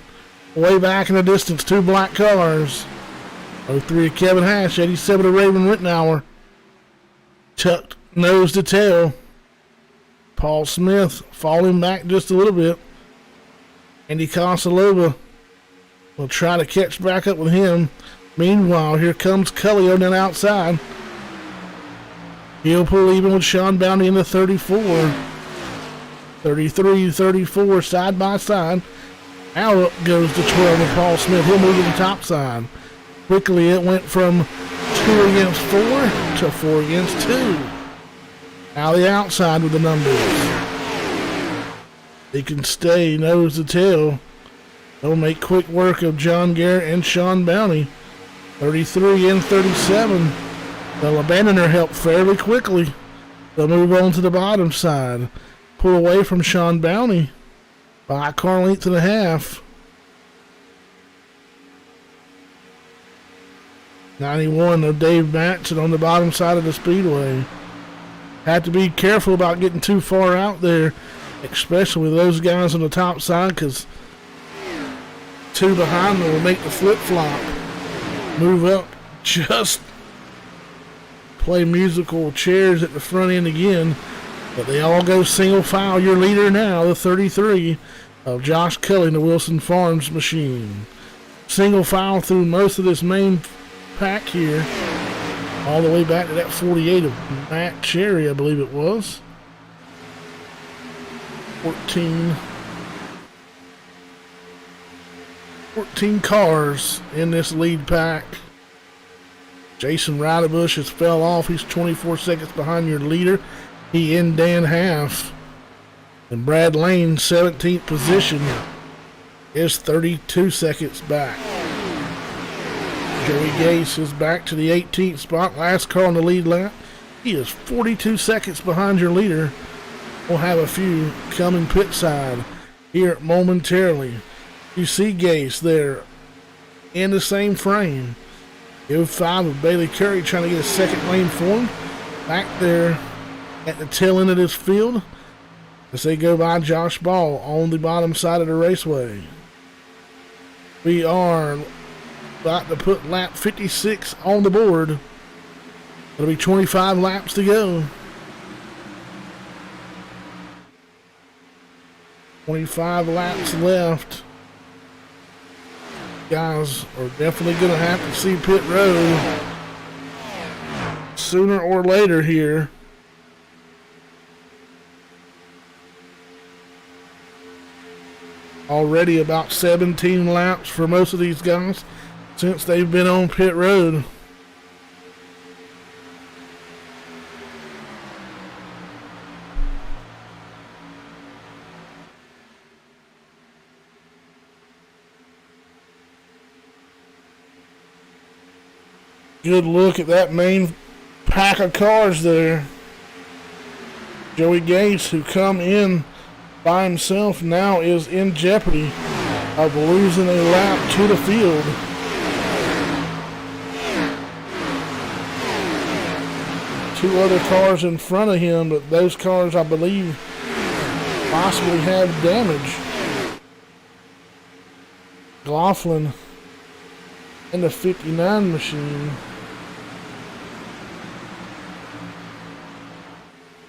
Way back in the distance, 2 black cars. 03 of Kevin Hash, 87 of Raven Rittenauer. Tucked nose to tail. Paul Smith falling back just a little bit. Andy Consolova will try to catch back up with him. Meanwhile, here comes Cully on the outside. He'll pull even with Sean Bounty in the 34. 33, 34, side by side. Now up goes the 12 of Paul Smith. He'll move to the top side. Quickly, it went from 2 against 4 to 4 against 2. Now the outside with the numbers. They can stay nose to tail. They'll make quick work of John Garrett and Sean Bounty. 33 and 37. They'll abandon their help fairly quickly. They'll move on to the bottom side. Pull away from Sean Bounty by a car length and a half. 91 of Dave Matson on the bottom side of the speedway. Have to be careful about getting too far out there, especially with those guys on the top side, because 2 behind them will make the flip-flop. Move up, just play musical chairs at the front end again, but they all go single file. Your leader now, the 33 of Josh Cully in the Wilson Farms machine. Single file through most of this main pack here, all the way back to that 48 of Matt Cherry, I believe it was. 14 cars in this lead pack. Jason Ridebush has fell off. He's 24 seconds behind your leader. He and Dan Half. And Brad Lane, 17th position, is 32 seconds back. Joey Gase is back to the 18th spot. Last car on the lead lap. He is 42 seconds behind your leader. We'll have a few coming pit side here momentarily. You see Gase there in the same frame. 05 of Bailey Curry trying to get a second lane for him. Back there at the tail end of this field as they go by Josh Ball on the bottom side of the raceway. We are about to put lap 56 on the board. It'll be 25 laps to go. 25 laps left. Guys are definitely going to have to see pit road sooner or later here. Already about 17 laps for most of these guys since they've been on pit road. Good look at that main pack of cars there. Joey Gates, who come in by himself, now is in jeopardy of losing a lap to the field. Two other cars in front of him, but those cars, I believe, possibly have damage. Laughlin and the 59 machine.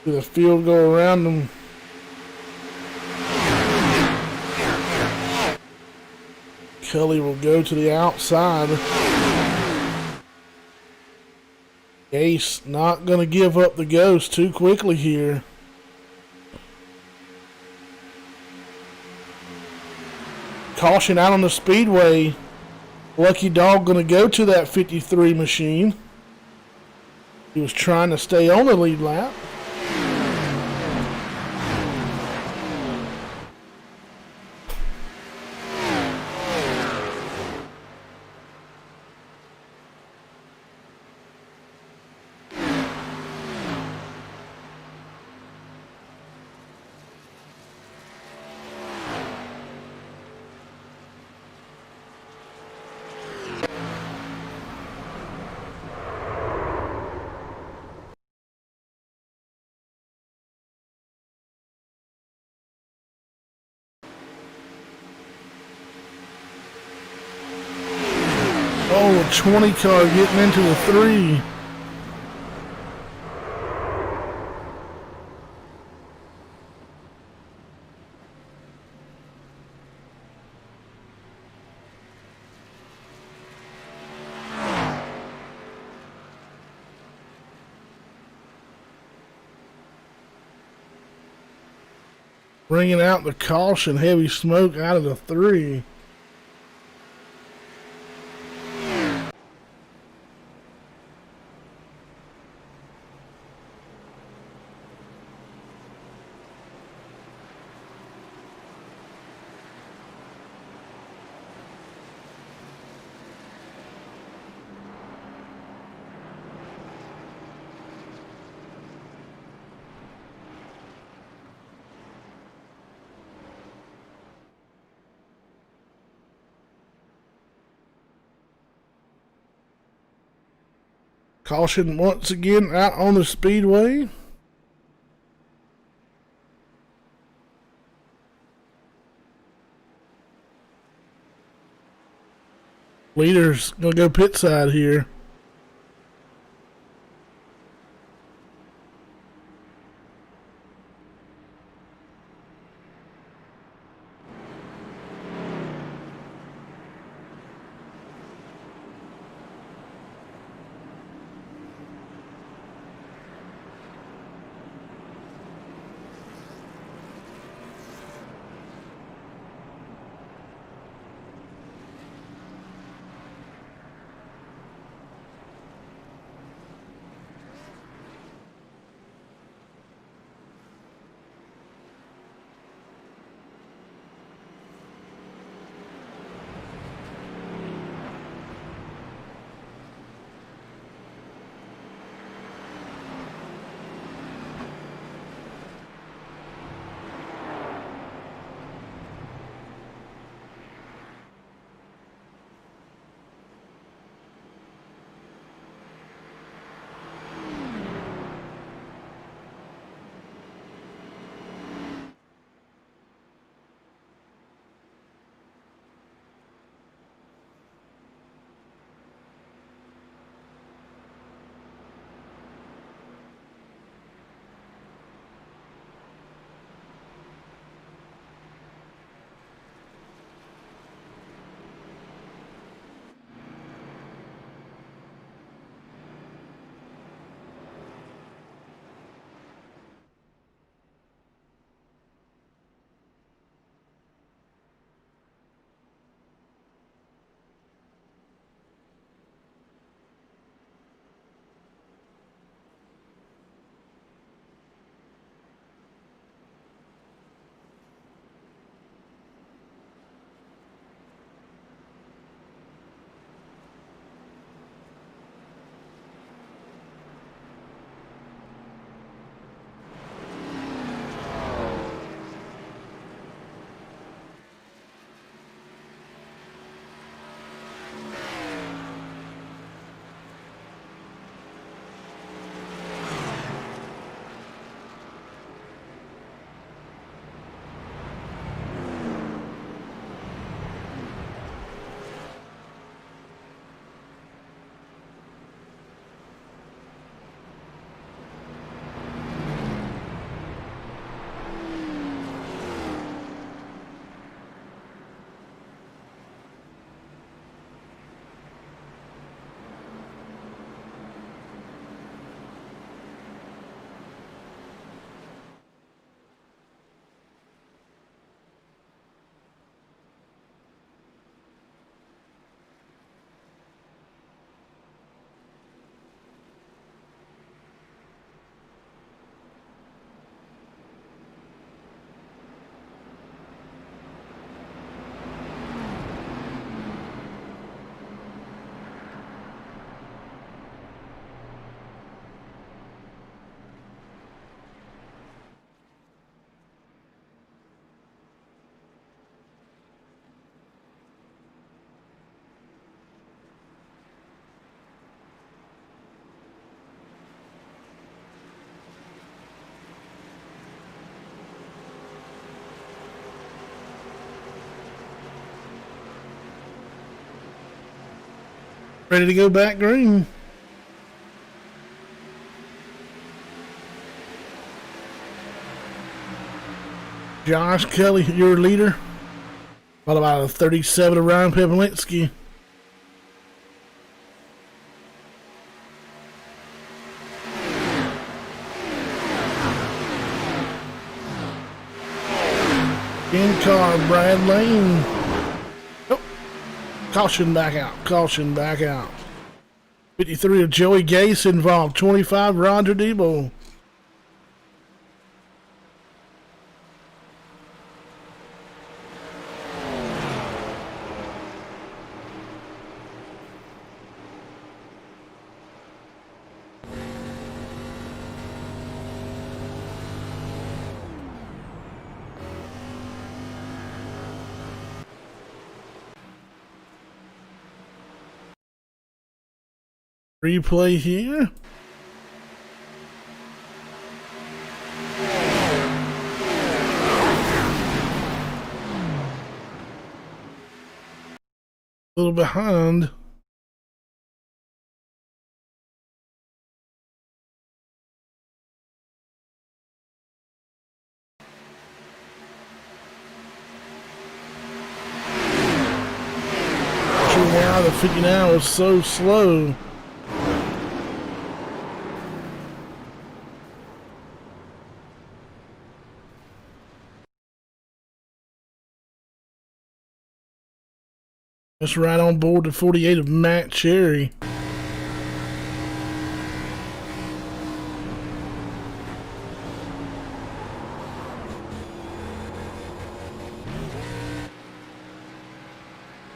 Do the field go around them? Kelly will go to the outside. Ace not going to give up the ghost too quickly here. Caution out on the speedway. Lucky Dog going to go to that 53 machine. He was trying to stay on the lead lap. Oh, a 20 car getting into the 3. Bringing out the caution, heavy smoke out of the 3. Caution once again out on the speedway. Leader's gonna go pit side here. Ready to go back green. Josh Kelly, your leader. What about a 37 of Ryan Pepelinski? In car, Brad Lane. Oh, caution back out. Caution back out. 53 of Joey Gase involved. 25 Roger Debo. Replay here. A little behind. Not sure why the 59 was so slow. Just right on board the 48 of Matt Cherry.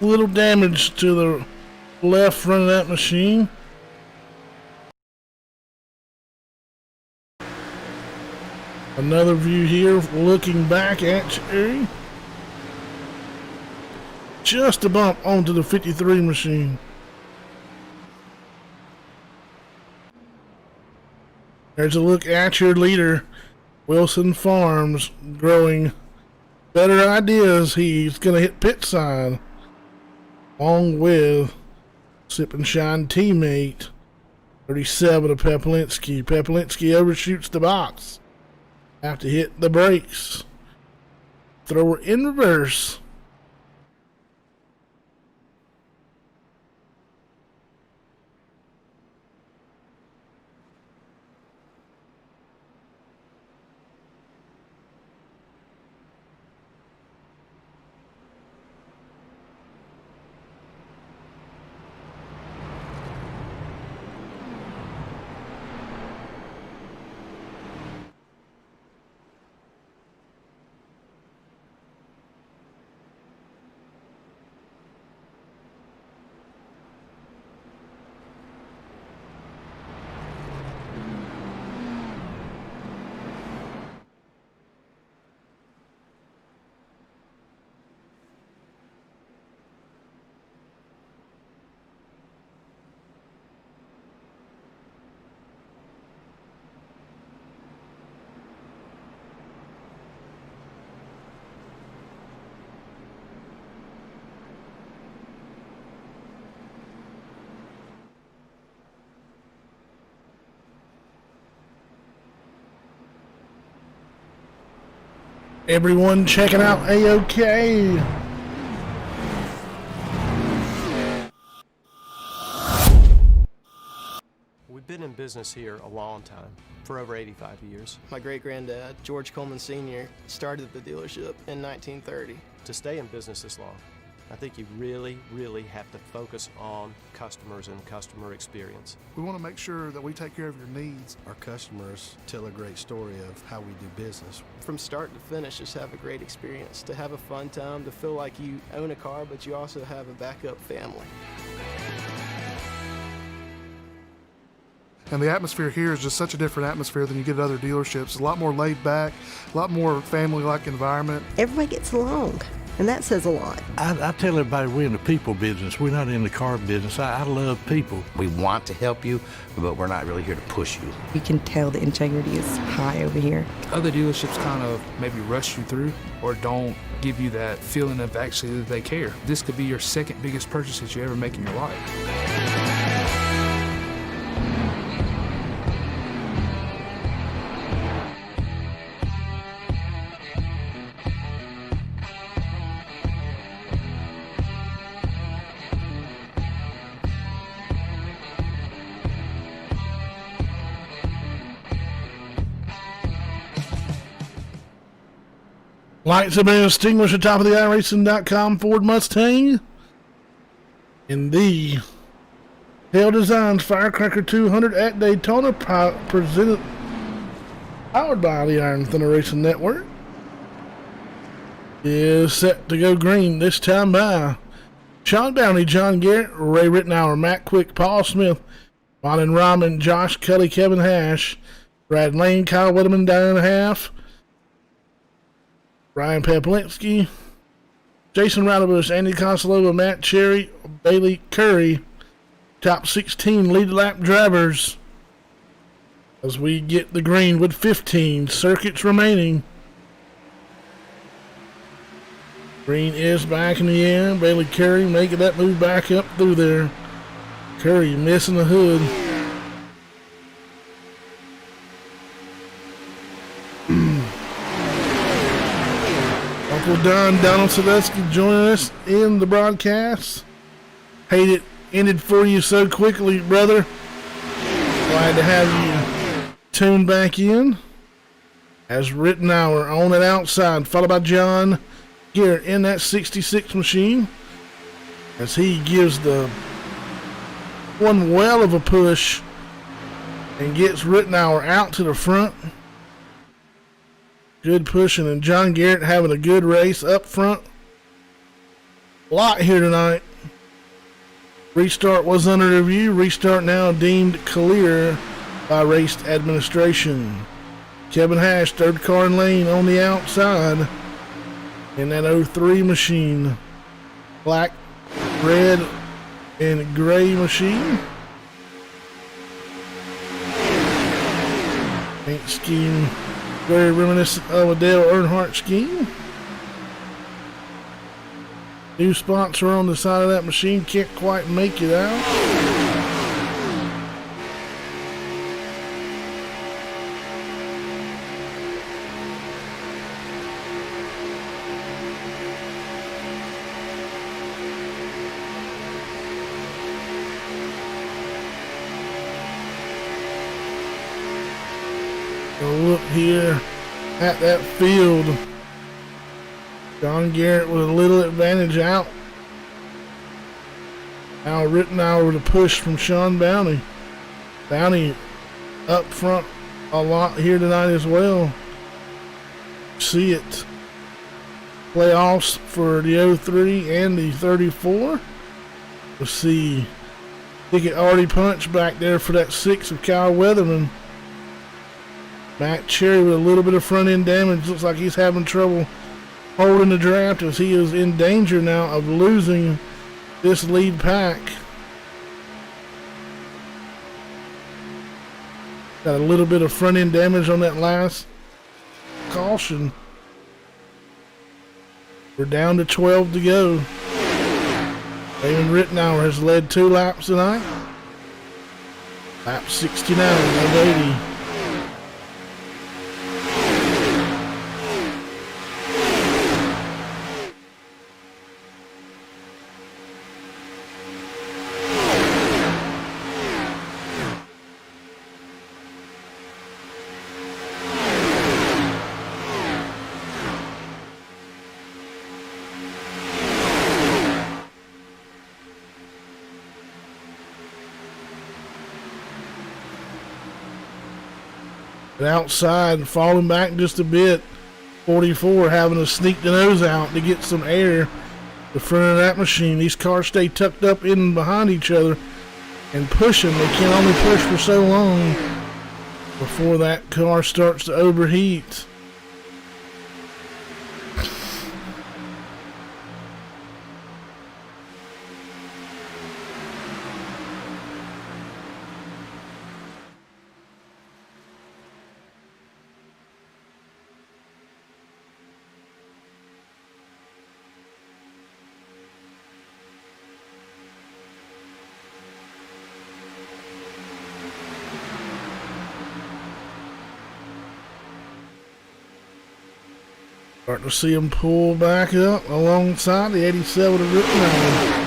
Little damage to the left front of that machine. Another view here looking back at Cherry. Just a bump onto the 53 machine. There's a look at your leader, Wilson Farms, growing better ideas. He's going to hit pit side, along with Sip and Shine teammate, 37 of Pepelinski. Pepelinski overshoots the box. Have to hit the brakes. Thrower in reverse. Everyone checking out AOK. We've been in business here a long time, for over 85 years. My great-granddad, George Coleman Sr., started the dealership in 1930. To stay in business this long, I think you really, really have to focus on customers and customer experience. We want to make sure that we take care of your needs. Our customers tell a great story of how we do business. From start to finish, just have a great experience, to have a fun time, to feel like you own a car, but you also have a backup family. And the atmosphere here is just such a different atmosphere than you get at other dealerships. A lot more laid back, a lot more family-like environment. Everybody gets along, and that says a lot. I tell everybody we're in the people business. We're not in the car business. I love people. We want to help you, but we're not really here to push you. You can tell the integrity is high over here. Other dealerships kind of maybe rush you through or don't give you that feeling of actually that they care. This could be your second biggest purchase that you ever make in your life. Lights have been extinguished at the top of the iRacing.com Ford Mustang. And the Hale Designs Firecracker 200 at Daytona, powered by the Iron Thunder Racing Network, is set to go green, this time by Sean Downey, John Garrett, Ray Rittenauer, Matt Quick, Paul Smith, Marlon Rahman, Josh Kelly, Kevin Hash, Brad Lane, Kyle Whitman, Diane Half, Ryan Peplinski, Jason Roudabush, Andy Consolova, Matt Cherry, Bailey Curry. Top 16 lead lap drivers as we get the green with 15 circuits remaining. Green is back in the air. Bailey Curry making that move back up through there. Curry missing the hood. Uncle Donald Sadusky joining us in the broadcast. Hate it ended for you so quickly, brother. Glad to have you tuned back in. As Rittenauer on it outside, followed by John Garrett in that 66 machine. As he gives the one well of a push and gets Rittenauer out to the front. Good pushing, and John Garrett having a good race up front. A lot here tonight. Restart was under review. Restart now deemed clear by race administration. Kevin Hash, third car in lane on the outside in that 03 machine. Black, red, and gray machine. Paint scheme very reminiscent of a Dale Earnhardt scheme. New sponsor on the side of that machine, can't quite make it out. So look here at that field. John Garrett with a little advantage out. Now Rittenauer with a push from Sean Downey. Downey up front a lot here tonight as well. See it. Playoffs for the 03 and the 34. We'll see Ticket already punched back there for that 6 of Kyle Weatherman. Matt Cherry with a little bit of front end damage. Looks like he's having trouble holding the draft as he is in danger now of losing this lead pack. Got a little bit of front end damage on that last caution. We're down to 12 to go. Damon Rittenauer has led 2 laps tonight. Lap 69 of 80. Outside, falling back just a bit. 44 having to sneak the nose out to get some air the front of that machine. These cars stay tucked up in behind each other and pushing. They can only push for so long before that car starts to overheat. Starting to see him pull back up alongside the 87 of Rittenauer.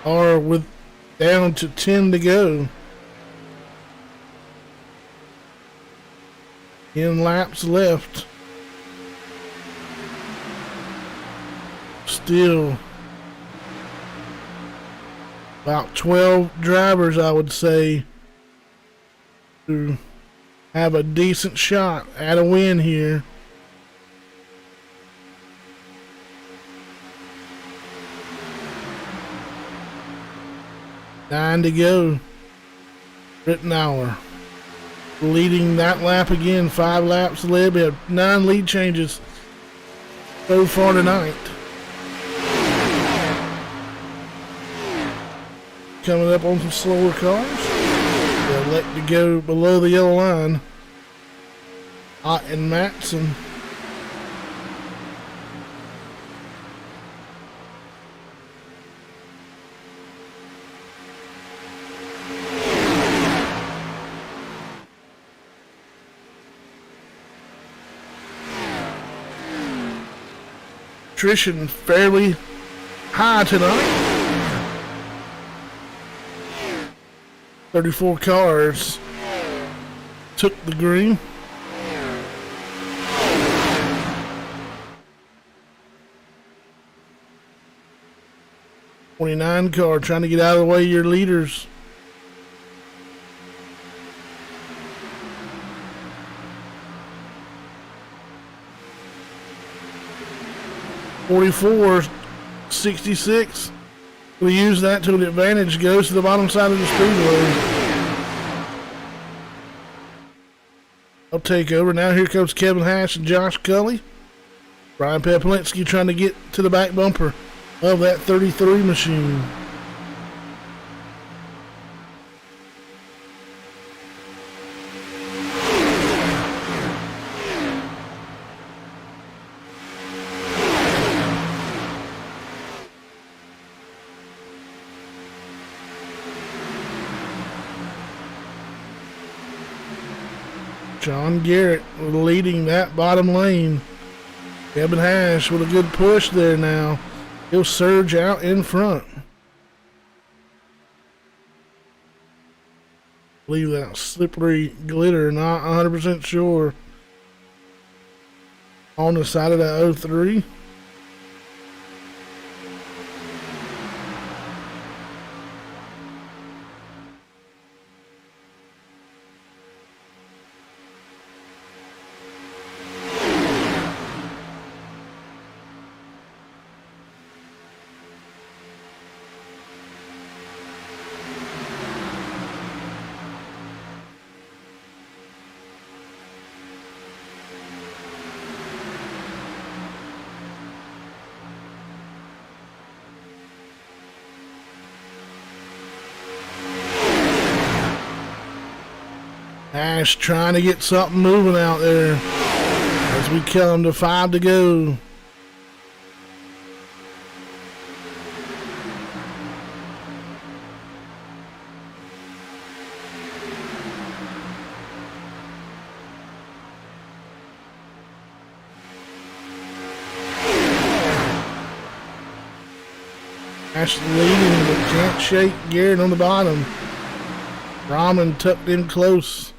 Or with down to 10 to go. 10 laps left. Still about 12 drivers, I would say, to have a decent shot at a win here. Nine to go. Rittenauer leading that lap again. 5 laps led. We have 9 lead changes so far tonight. Coming up on some slower cars. They'll elect to go below the yellow line. Ott and Matson. Attrition fairly high tonight. 34 cars took the green. '29 car trying to get out of the way of your leaders. '44, 66. We use that to the advantage. Goes to the bottom side of the speedway. I'll take over. Now here comes Kevin Hash and Josh Cully. Brian Peplinsky trying to get to the back bumper of that 33 machine. John Garrett leading that bottom lane. Kevin Hash with a good push there now. He'll surge out in front. Leave that slippery glitter, not 100% sure. On the side of that 03. Ash trying to get something moving out there as we come to 5 to go. Ash leading, but can't shake Garrett on the bottom. Rahman tucked in close.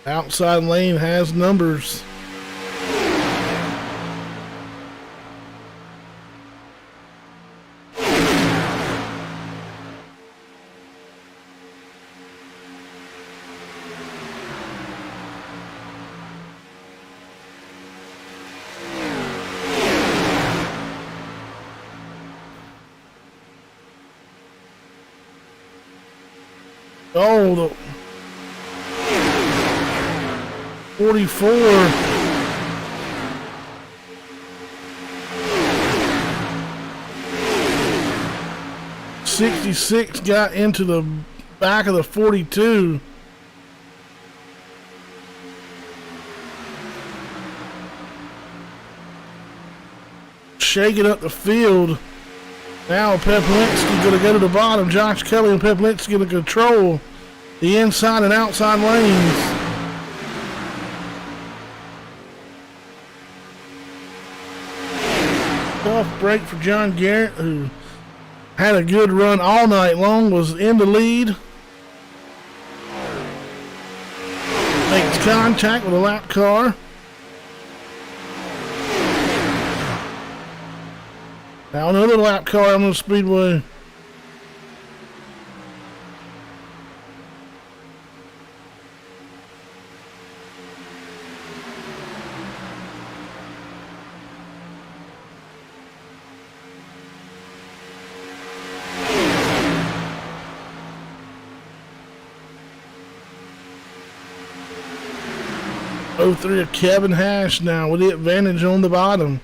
Outside lane has numbers. Oh, the 44. '66 got into the back of the 42. Shaking up the field. Now Peplinsky's going to go to the bottom. Josh Kelly and Peplinsky going to control the inside and outside lanes. Tough break for John Garrett, who had a good run all night long, was in the lead. contact with a lap car. Now another lap car on the speedway. Oh, 03 of Kevin Hash now with the advantage on the bottom.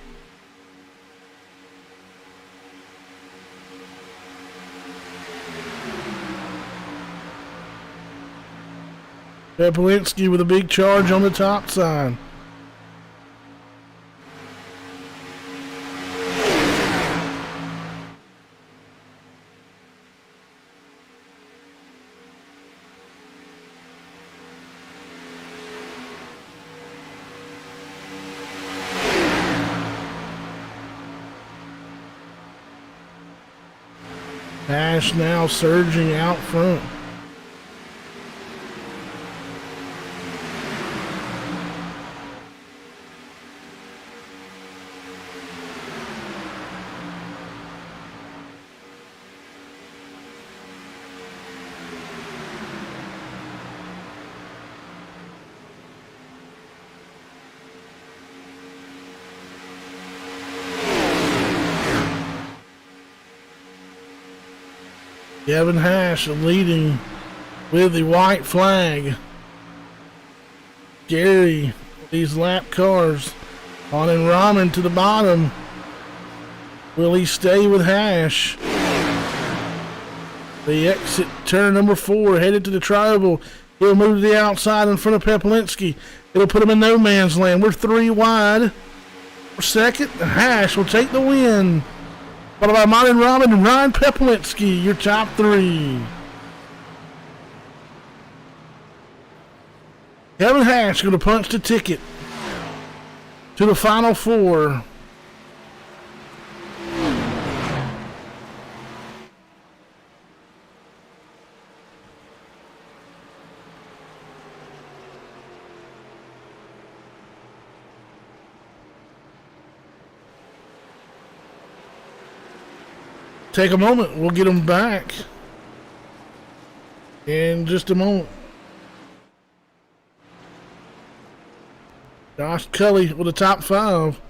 Pepolinski with a big charge on the top side. Ash now surging out front. Kevin Hash leading with the white flag. Gary, these lap cars on and Ramen to the bottom. Will he stay with Hash? The exit turn number 4 headed to the trioval. He'll move to the outside in front of Pepolinski. It'll put him in no man's land. We're 3 wide. For second, Hash will take the win. Followed by Martin Ramen and Ryan Pepolinski, your top 3. Kevin Hash going to punch the ticket to the final 4. Take a moment. We'll get them back in just a moment. Josh Cully with the top 5.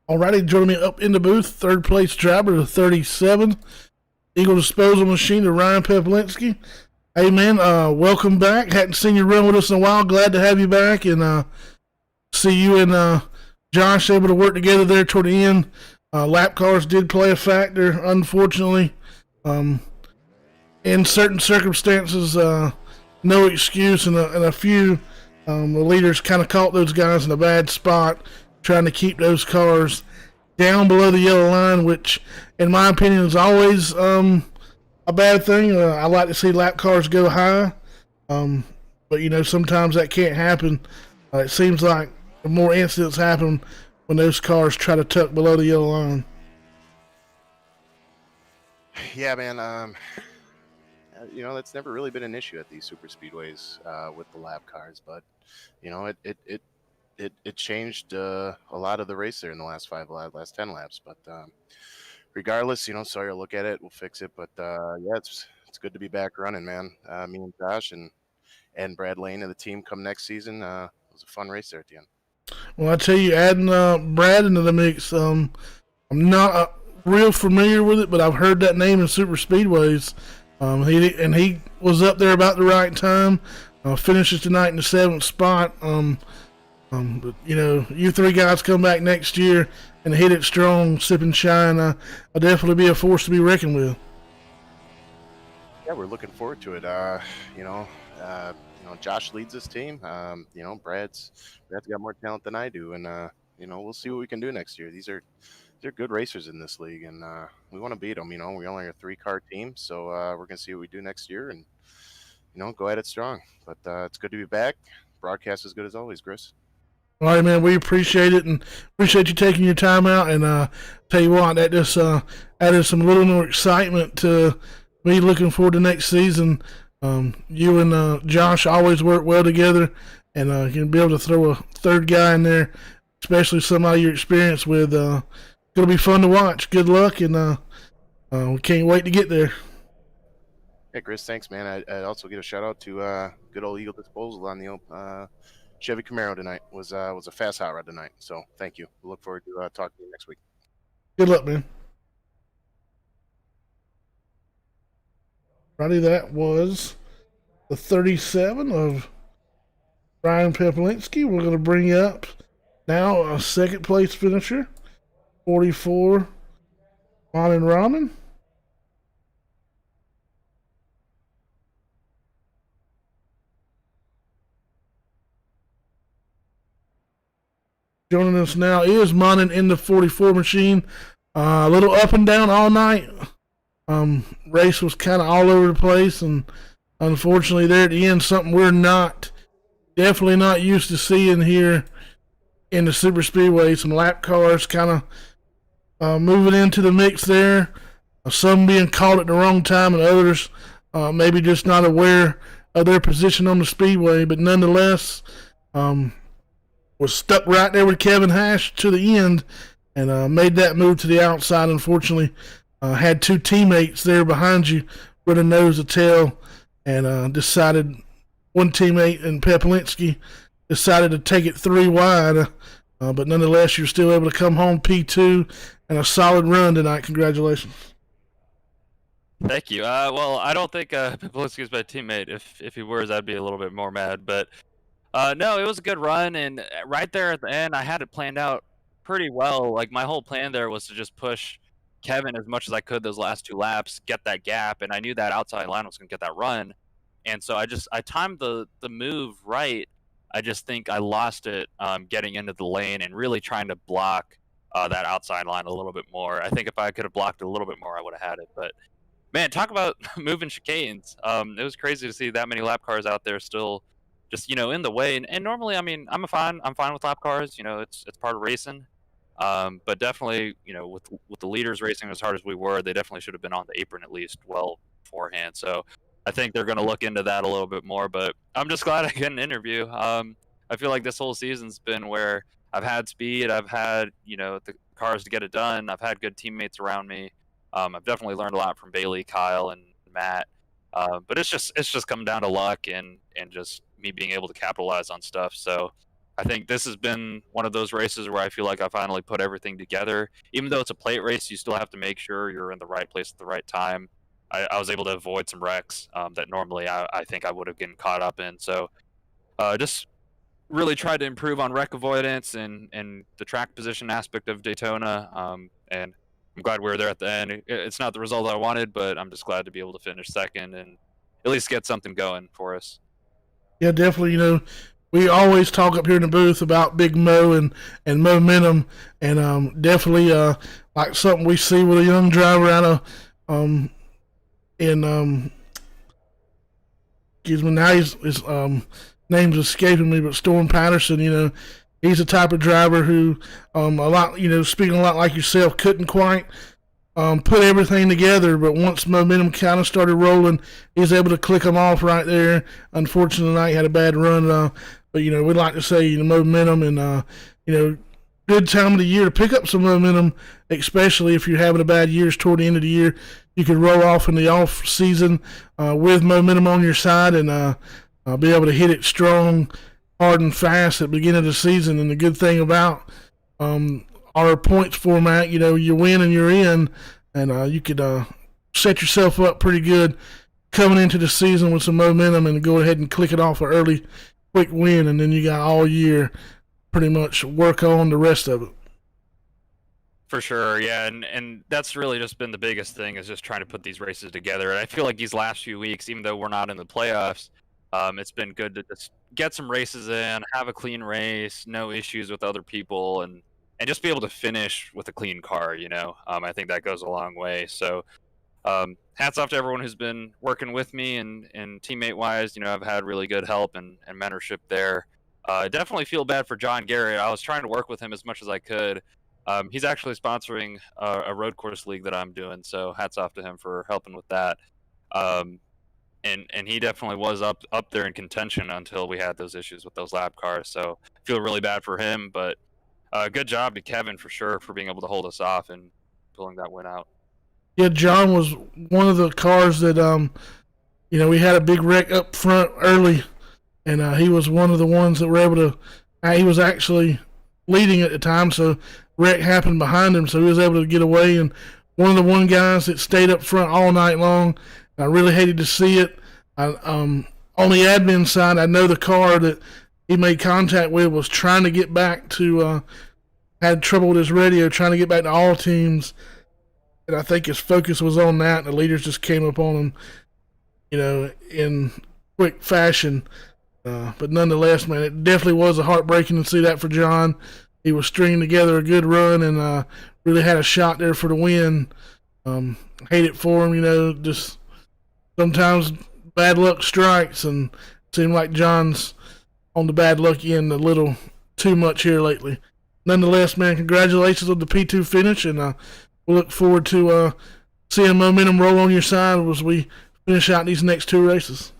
Alrighty, joining me up in the booth, third place driver to 37, Eagle Disposal Machine to Ryan Peplinski. Hey man, welcome back. Hadn't seen you run with us in a while. Glad to have you back and see you and Josh able to work together there toward the end. Lap cars did play a factor, unfortunately. In certain circumstances, no excuse, and a few the leaders kind of caught those guys in a bad spot, trying to keep those cars down below the yellow line, which, in my opinion, is always a bad thing. I like to see lap cars go high, but sometimes that can't happen. It seems like more incidents happen when those cars try to tuck below the yellow line. Yeah, man. That's never really been an issue at these super speedways with the lap cars, but it changed a lot of the race there in the last 10 laps. But regardless, Sawyer, look at it, we'll fix it. But yeah, it's good to be back running, man. Me and Josh and Brad Lane and the team come next season. It was a fun race there at the end. Well, I tell you, adding Brad into the mix, I'm not real familiar with it, but I've heard that name in super speedways. He was up there about the right time. Finishes tonight in the 7th spot. But you three guys come back next year and hit it strong, sip and shine. I'll definitely be a force to be reckoned with. Yeah, we're looking forward to it. Josh leads this team. Brad's got more talent than I do, and we'll see what we can do next year. They're good racers in this league, and we want to beat them. We only are a 3-car team, so we're gonna see what we do next year, and go at it strong. But it's good to be back. Broadcast is good as always, Chris. All right, man. We appreciate it, and appreciate you taking your time out. And tell you what, that just added some little more excitement to me looking forward to next season. You and Josh always work well together, and you can be able to throw a third guy in there, especially somebody you're experienced with. Gonna be fun to watch. Good luck, and we can't wait to get there. Hey, Chris, thanks, man. I also give a shout out to good old Eagle Disposal on the Chevy Camaro tonight. Was a fast hot rod tonight. So thank you. We look forward to talking to you next week. Good luck, man. Righty, that was the 37 of Ryan Peplinski. We're going to bring up now a second place finisher, 44, Monin Ramen. Joining us now is Monin in the 44 machine. A little up and down all night. Race was kind of all over the place, and unfortunately there at the end, something we're definitely not used to seeing here in the super speedway. Some lap cars kind of moving into the mix there. Some being caught at the wrong time, and others maybe just not aware of their position on the speedway, but nonetheless was stuck right there with Kevin Hash to the end and made that move to the outside. Unfortunately, had two teammates there behind you with a nose to tail, and decided one teammate in Peplinski decided to take it 3 wide. But nonetheless, you're still able to come home P2 and a solid run tonight. Congratulations. Thank you. Well, I don't think Peplinski is my teammate. If he was, I'd be a little bit more mad. But no, it was a good run, and right there at the end, I had it planned out pretty well. Like, my whole plan there was to just push Kevin as much as I could those last 2 laps, get that gap, and I knew that outside line was going to get that run. And so I timed the move right. I just think I lost it getting into the lane and really trying to block that outside line a little bit more. I think if I could have blocked it a little bit more, I would have had it. But man, talk about moving chicanes. It was crazy to see that many lap cars out there still just, in the way. And normally, I mean, I'm fine with lap cars. It's part of racing. But definitely, with the leaders racing as hard as we were, they definitely should have been on the apron at least well beforehand. So I think they're going to look into that a little bit more. But I'm just glad I get an interview. I feel like this whole season's been where I've had speed, I've had the cars to get it done, I've had good teammates around me. I've definitely learned a lot from Bailey, Kyle, and Matt. But it's just come down to luck and just me being able to capitalize on stuff. So I think this has been one of those races where I feel like I finally put everything together. Even though it's a plate race, you still have to make sure you're in the right place at the right time. I was able to avoid some wrecks that normally I think I would have gotten caught up in. So just really tried to improve on wreck avoidance and the track position aspect of Daytona. And I'm glad we were there at the end. It's not the result I wanted, but I'm just glad to be able to finish second and at least get something going for us. Yeah, definitely. You know, we always talk up here in the booth about Big Mo and momentum, and definitely like something we see with a young driver out of excuse me, now his name's escaping me, but Storm Patterson. You know, he's the type of driver who a lot, you know, speaking a lot like yourself, couldn't quite put everything together, but once momentum kind of started rolling, he was able to click them off right there. Unfortunately, tonight he had a bad run, but you know, we'd like to say, you know, momentum and you know, good time of the year to pick up some momentum, especially if you're having a bad year toward the end of the year. You could roll off in the off season with momentum on your side and be able to hit it strong, hard, and fast at the beginning of the season. And the good thing about our points format, you know, you win and you're in, and you could set yourself up pretty good coming into the season with some momentum and go ahead and click it off an early, quick win, and then you got all year pretty much work on the rest of it. For sure, yeah, and that's really just been the biggest thing is just trying to put these races together. And I feel like these last few weeks, even though we're not in the playoffs, it's been good to just get some races in, have a clean race, no issues with other people, and just be able to finish with a clean car, you know. I think that goes a long way. So hats off to everyone who's been working with me and teammate-wise. You know, I've had really good help and mentorship there. I definitely feel bad for John Garrett. I was trying to work with him as much as I could. He's actually sponsoring a road course league that I'm doing, so hats off to him for helping with that. And he definitely was up there in contention until we had those issues with those lap cars. So I feel really bad for him, but good job to Kevin for sure for being able to hold us off and pulling that win out. Yeah, John was one of the cars that you know, we had a big wreck up front early, and he was one of the ones that were able to. He was actually leading at the time, so wreck happened behind him, so he was able to get away. And one of the guys that stayed up front all night long. I really hated to see it. On the admin side, I know the car that he made contact with was trying to get back to, had trouble with his radio, trying to get back to all teams. And I think his focus was on that, and the leaders just came up on him, you know, in quick fashion. But nonetheless, man, it definitely was heartbreaking to see that for John. He was stringing together a good run and really had a shot there for the win. Hate it for him, you know, just sometimes bad luck strikes, and it seemed like John's on the bad luck end a little too much here lately. Nonetheless, man, congratulations on the P2 finish, and we look forward to seeing momentum roll on your side as we finish out these next two races.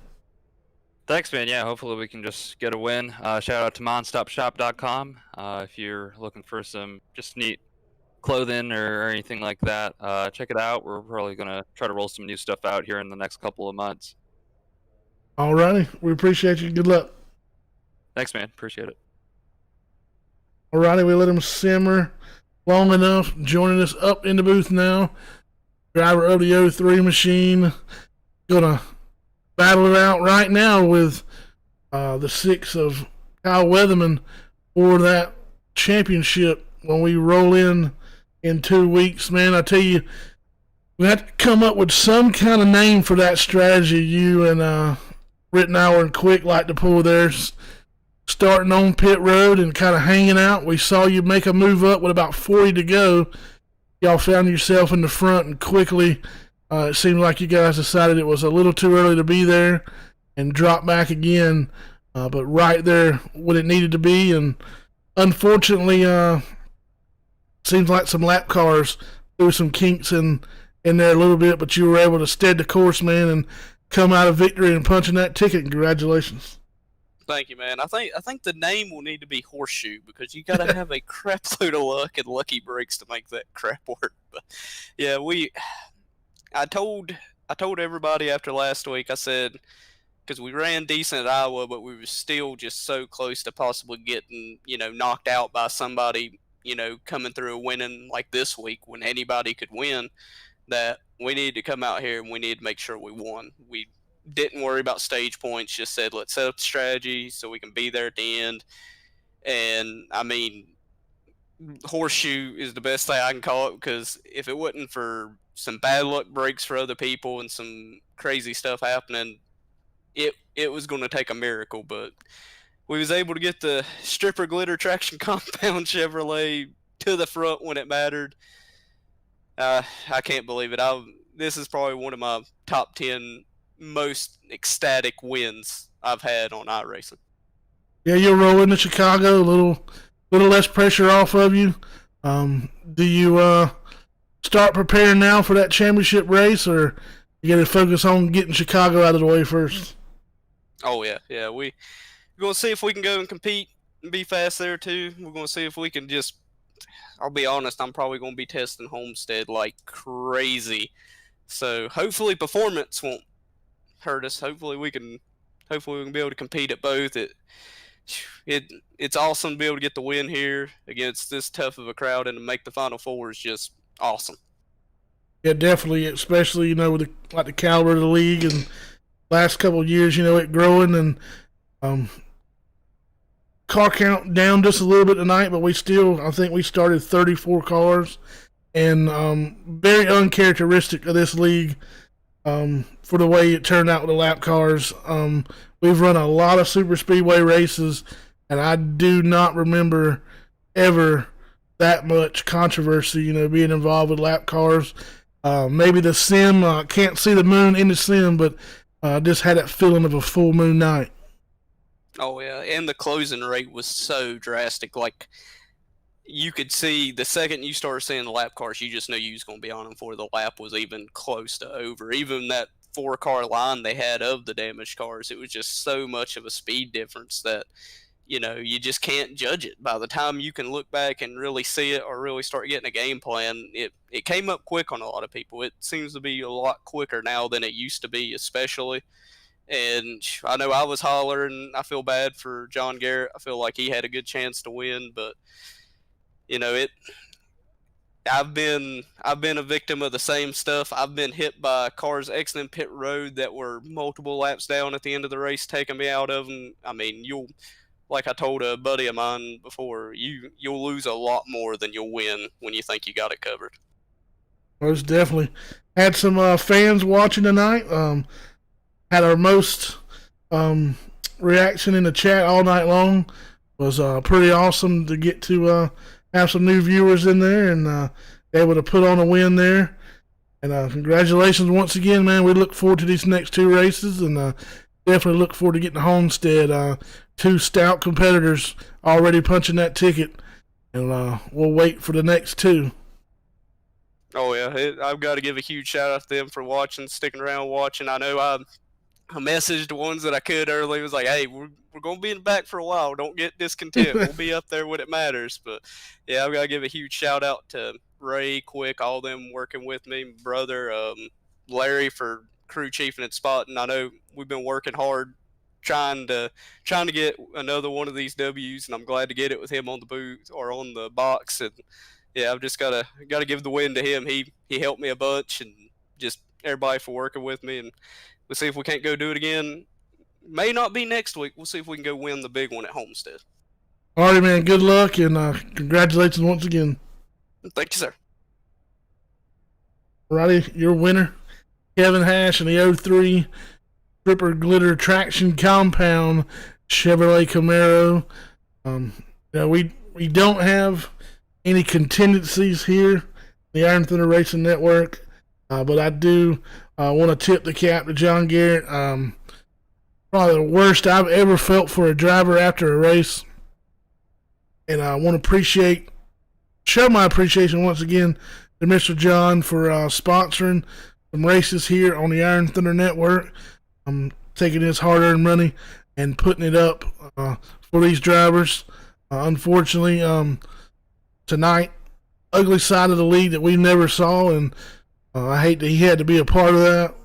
Thanks, man. Yeah, hopefully we can just get a win. Shout out to monstopshop.com if you're looking for some just neat clothing or anything like that. Check it out. We're probably going to try to roll some new stuff out here in the next couple of months. All righty. We appreciate you. Good luck. Thanks, man. Appreciate it. All righty. We let him simmer long enough. Joining us up in the booth now, driver of the 03 machine. Gonna battle it out right now with the 6 of Kyle Weatherman for that championship when we roll in 2 weeks. Man, I tell you, we have to come up with some kind of name for that strategy. You and Rittenauer and Quick like to pull theirs, starting on pit road and kind of hanging out. We saw you make a move up with about 40 to go. Y'all found yourself in the front, and quickly it seemed like you guys decided it was a little too early to be there and drop back again, but right there when it needed to be. And unfortunately, seems like some lap cars threw some kinks in there a little bit, but you were able to stead the course, man, and come out of victory and punching that ticket. Congratulations. Thank you, man. I think the name will need to be Horseshoe, because you got to have a crap load of luck and lucky breaks to make that crap work. But yeah, I told everybody after last week, I said, because we ran decent at Iowa, but we were still just so close to possibly getting, knocked out by somebody, coming through winning like this week when anybody could win, that we needed to come out here and we needed to make sure we won. We didn't worry about stage points, just said, let's set up the strategy so we can be there at the end. And, I mean, horseshoe is the best thing I can call it, because if it wasn't for some bad luck breaks for other people and some crazy stuff happening, it was going to take a miracle. But we was able to get the stripper glitter traction compound Chevrolet to the front when it mattered. I can't believe it. This is probably one of my top 10 most ecstatic wins I've had on iRacing. Yeah, you'll roll into Chicago, a little less pressure off of you. Do you start preparing now for that championship race, or you got to focus on getting Chicago out of the way first? Oh yeah. We're gonna see if we can go and compete and be fast there too. We're gonna see if we can just. I'll be honest, I'm probably gonna be testing Homestead like crazy. So hopefully performance won't hurt us. Hopefully we can be able to compete at both. It's awesome to be able to get the win here against this tough of a crowd, and to make the Final Four is just awesome. Yeah, definitely, especially with the caliber of the league and last couple of years, it growing, and car count down just a little bit tonight, but I think we started 34 cars, and very uncharacteristic of this league for the way it turned out with the lap cars. We've run a lot of super speedway races, and I do not remember ever that much controversy, being involved with lap cars. Maybe the sim, can't see the moon in the sim, but just had that feeling of a full moon night. Oh yeah, and the closing rate was so drastic. Like, you could see the second you started seeing the lap cars, you just knew you was going to be on them before the lap was even close to over. Even that 4-car line they had of the damaged cars, it was just so much of a speed difference that, you just can't judge it. By the time you can look back and really see it or really start getting a game plan, it came up quick on a lot of people. It seems to be a lot quicker now than it used to be, especially. And I know I was hollering. I feel bad for John Garrett. I feel like he had a good chance to win, but I've been a victim of the same stuff. I've been hit by cars exiting pit road that were multiple laps down at the end of the race, taking me out of them. I mean, like I told a buddy of mine before, you'll lose a lot more than you'll win when you think you got it covered. Most definitely. Had some fans watching tonight. Had our most reaction in the chat all night long. Was pretty awesome to get to have some new viewers in there and able to put on a win there. And congratulations once again, man. We look forward to these next 2 races, and definitely look forward to getting to Homestead. 2 stout competitors already punching that ticket, and we'll wait for the next 2. Oh yeah, I've got to give a huge shout out to them for watching, sticking around watching. I know I messaged the ones that I could early. It was like, hey, we're going to be in the back for a while. Don't get discontent. We'll be up there when it matters. But, yeah, I've got to give a huge shout-out to Ray, Quick, all them working with me, my brother, Larry for crew chiefing and spotting. I know we've been working hard trying to get another one of these W's, and I'm glad to get it with him on the booth or on the box. And, yeah, I've just got to give the win to him. He helped me a bunch, and just everybody for working with me. And we'll see if we can't go do it again. May not be next week. We'll see if we can go win the big one at Homestead. All right, man. Good luck, and congratulations once again. Thank you, sir. Righty, your winner, Kevin Hash, in the 03 Stripper Glitter Traction Compound Chevrolet Camaro. We don't have any contingencies here, the Iron Thunder Racing Network, but I do want to tip the cap to John Garrett. Probably the worst I've ever felt for a driver after a race. And I want to show my appreciation once again to Mr. John for sponsoring some races here on the Iron Thunder Network. Taking his hard-earned money and putting it up for these drivers. Unfortunately, tonight, ugly side of the league that we never saw, and I hate that he had to be a part of that.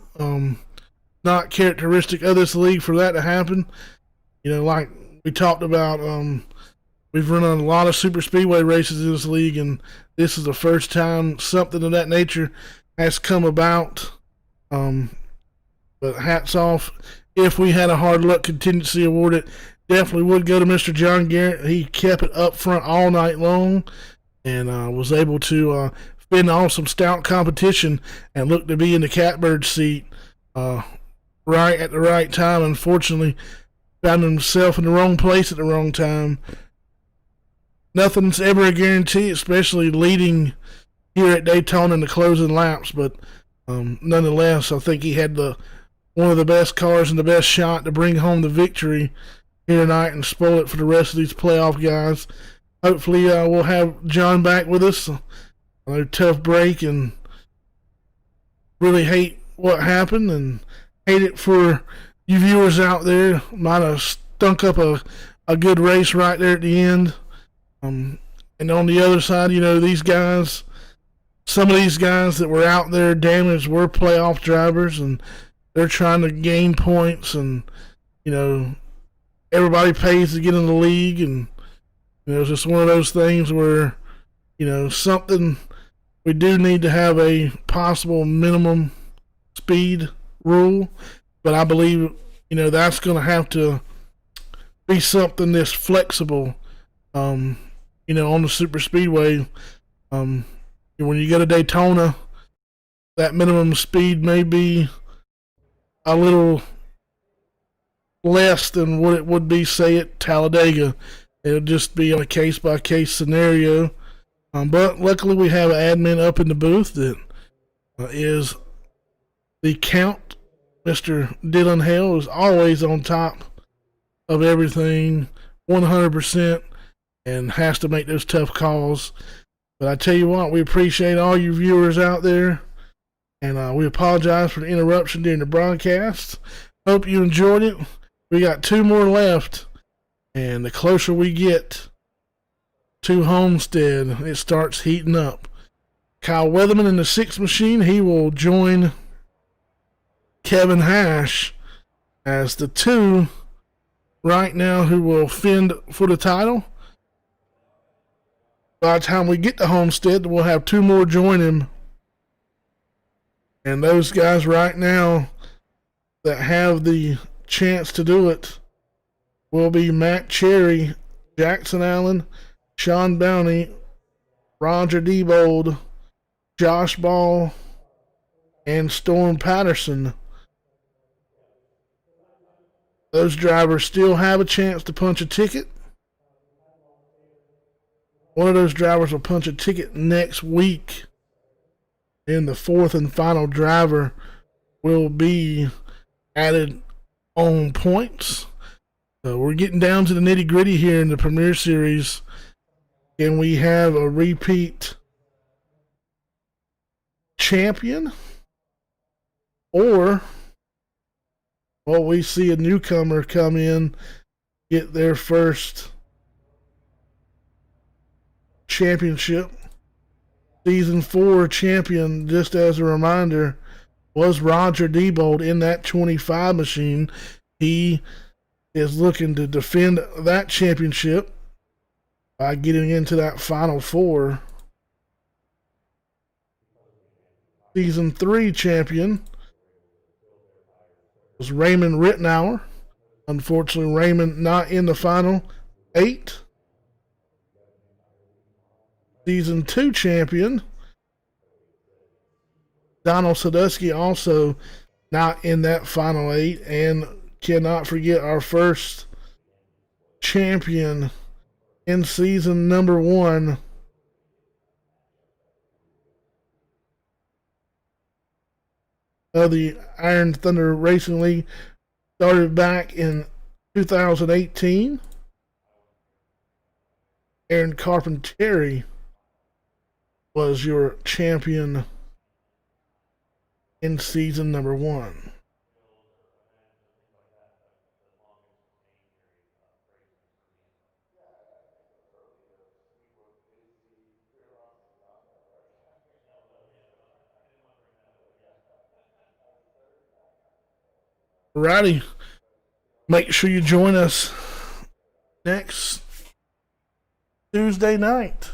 not characteristic of this league for that to happen. You know, like we talked about, we've run a lot of super speedway races in this league, and this is the first time something of that nature has come about. But hats off. If we had a hard luck contingency award, it definitely would go to Mr. John Garrett. He kept it up front all night long and was able to fend off some stout competition and look to be in the catbird seat right at the right time. Unfortunately, found himself in the wrong place at the wrong time. Nothing's ever a guarantee, especially leading here at Daytona in the closing laps, but nonetheless, I think he had one of the best cars and the best shot to bring home the victory here tonight and spoil it for the rest of these playoff guys. Hopefully, we'll have John back with us. I know, tough break, and really hate what happened and hate it for you viewers out there. Might have stunk up a good race right there at the end. And on the other side, you know, these guys, some of these guys that were out there damaged were playoff drivers, and they're trying to gain points, and, you know, everybody pays to get in the league, and, you know, it's just one of those things where, you know, something we do need to have a possible minimum speed rule, but I believe, you know, that's going to have to be something that's flexible, you know, on the super speedway. When you go to Daytona, that minimum speed may be a little less than what it would be, say, at Talladega. It'll just be on a case-by-case scenario. But luckily we have an admin up in the booth that is the count. Mr. Dylan Hale is always on top of everything, 100%, and has to make those tough calls. But I tell you what, we appreciate all you viewers out there, and we apologize for the interruption during the broadcast. Hope you enjoyed it. We got 2 more left, and the closer we get to Homestead, it starts heating up. Kyle Weatherman in the 6 machine, he will join Kevin Hash as the 2 right now who will fend for the title. By the time we get to Homestead, we'll have 2 more join him. And those guys right now that have the chance to do it will be Matt Cherry, Jackson Allen, Sean Bounty, Roger Diebold, Josh Ball, and Storm Patterson. Those drivers still have a chance to punch a ticket. One of those drivers will punch a ticket next week, and the 4th and final driver will be added on points. So we're getting down to the nitty-gritty here in the Premier Series. Can we have a repeat champion? Or will we see a newcomer come in, get their first championship? Season 4 champion, just as a reminder, was Roger Diebold in that 25 machine. He is looking to defend that championship by getting into that Final 4. Season 3 champion was Raymond Rittenauer. Unfortunately, Raymond not in the Final 8. Season 2 champion Donald Sadusky, also not in that Final 8. And cannot forget our first champion in season number 1, of the Iron Thunder Racing League, started back in 2018. Aaron Carpentieri was your champion in season number 1. Alrighty. Make sure you join us next Tuesday night.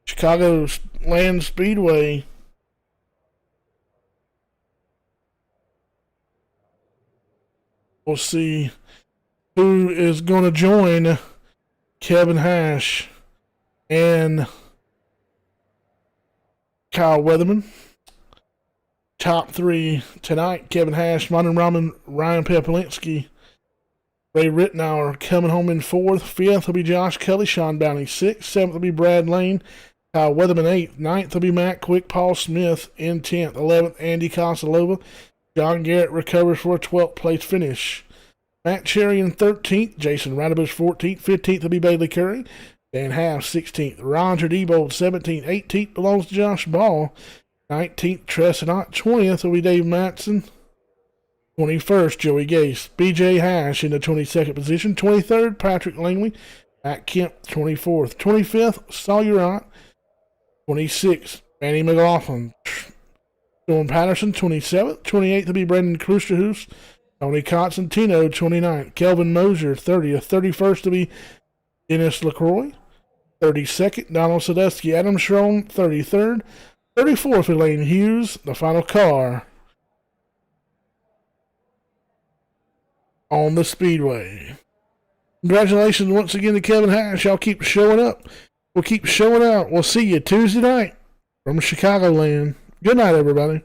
Chicago Land Speedway. We'll see who is going to join Kevin Hash and Kyle Weatherman. Top three tonight: Kevin Hash, Modern Ramen, Ryan Peplinsky, Ray Rittenauer coming home in fourth. Fifth will be Josh Cully, Sean Downey sixth. Seventh will be Brad Lane, Kyle Weatherman eighth. Ninth will be Matt Quick, Paul Smith in 10th. 11th, Andy Costellova. John Garrett recovers for a 12th place finish. Matt Cherry in 13th. Jason Radabush 14th. 15th will be Bailey Curry. Dan Half 16th. Roger Diebold 17th. 18th belongs to Josh Ball. 19th, Tressenot. 20th will be Dave Matson. 21st, Joey Gase. BJ Hash in the 22nd position. 23rd, Patrick Langley. Matt Kemp, 24th. 25th, Sawyer Ott. 26th, Manny McLaughlin. Dylan Patterson, 27th. 28th will be Brendan Klusterhoos. Tony Constantino, 29th. Kelvin Mosier, 30th. 31st will be Dennis LaCroix. 32nd, Donald Sadusky. Adam Schroen, 33rd. 34th, Elaine Hughes, the final car on the Speedway. Congratulations once again to Kevin Hash. Y'all keep showing up. We'll keep showing out. We'll see you Tuesday night from Chicagoland. Good night, everybody.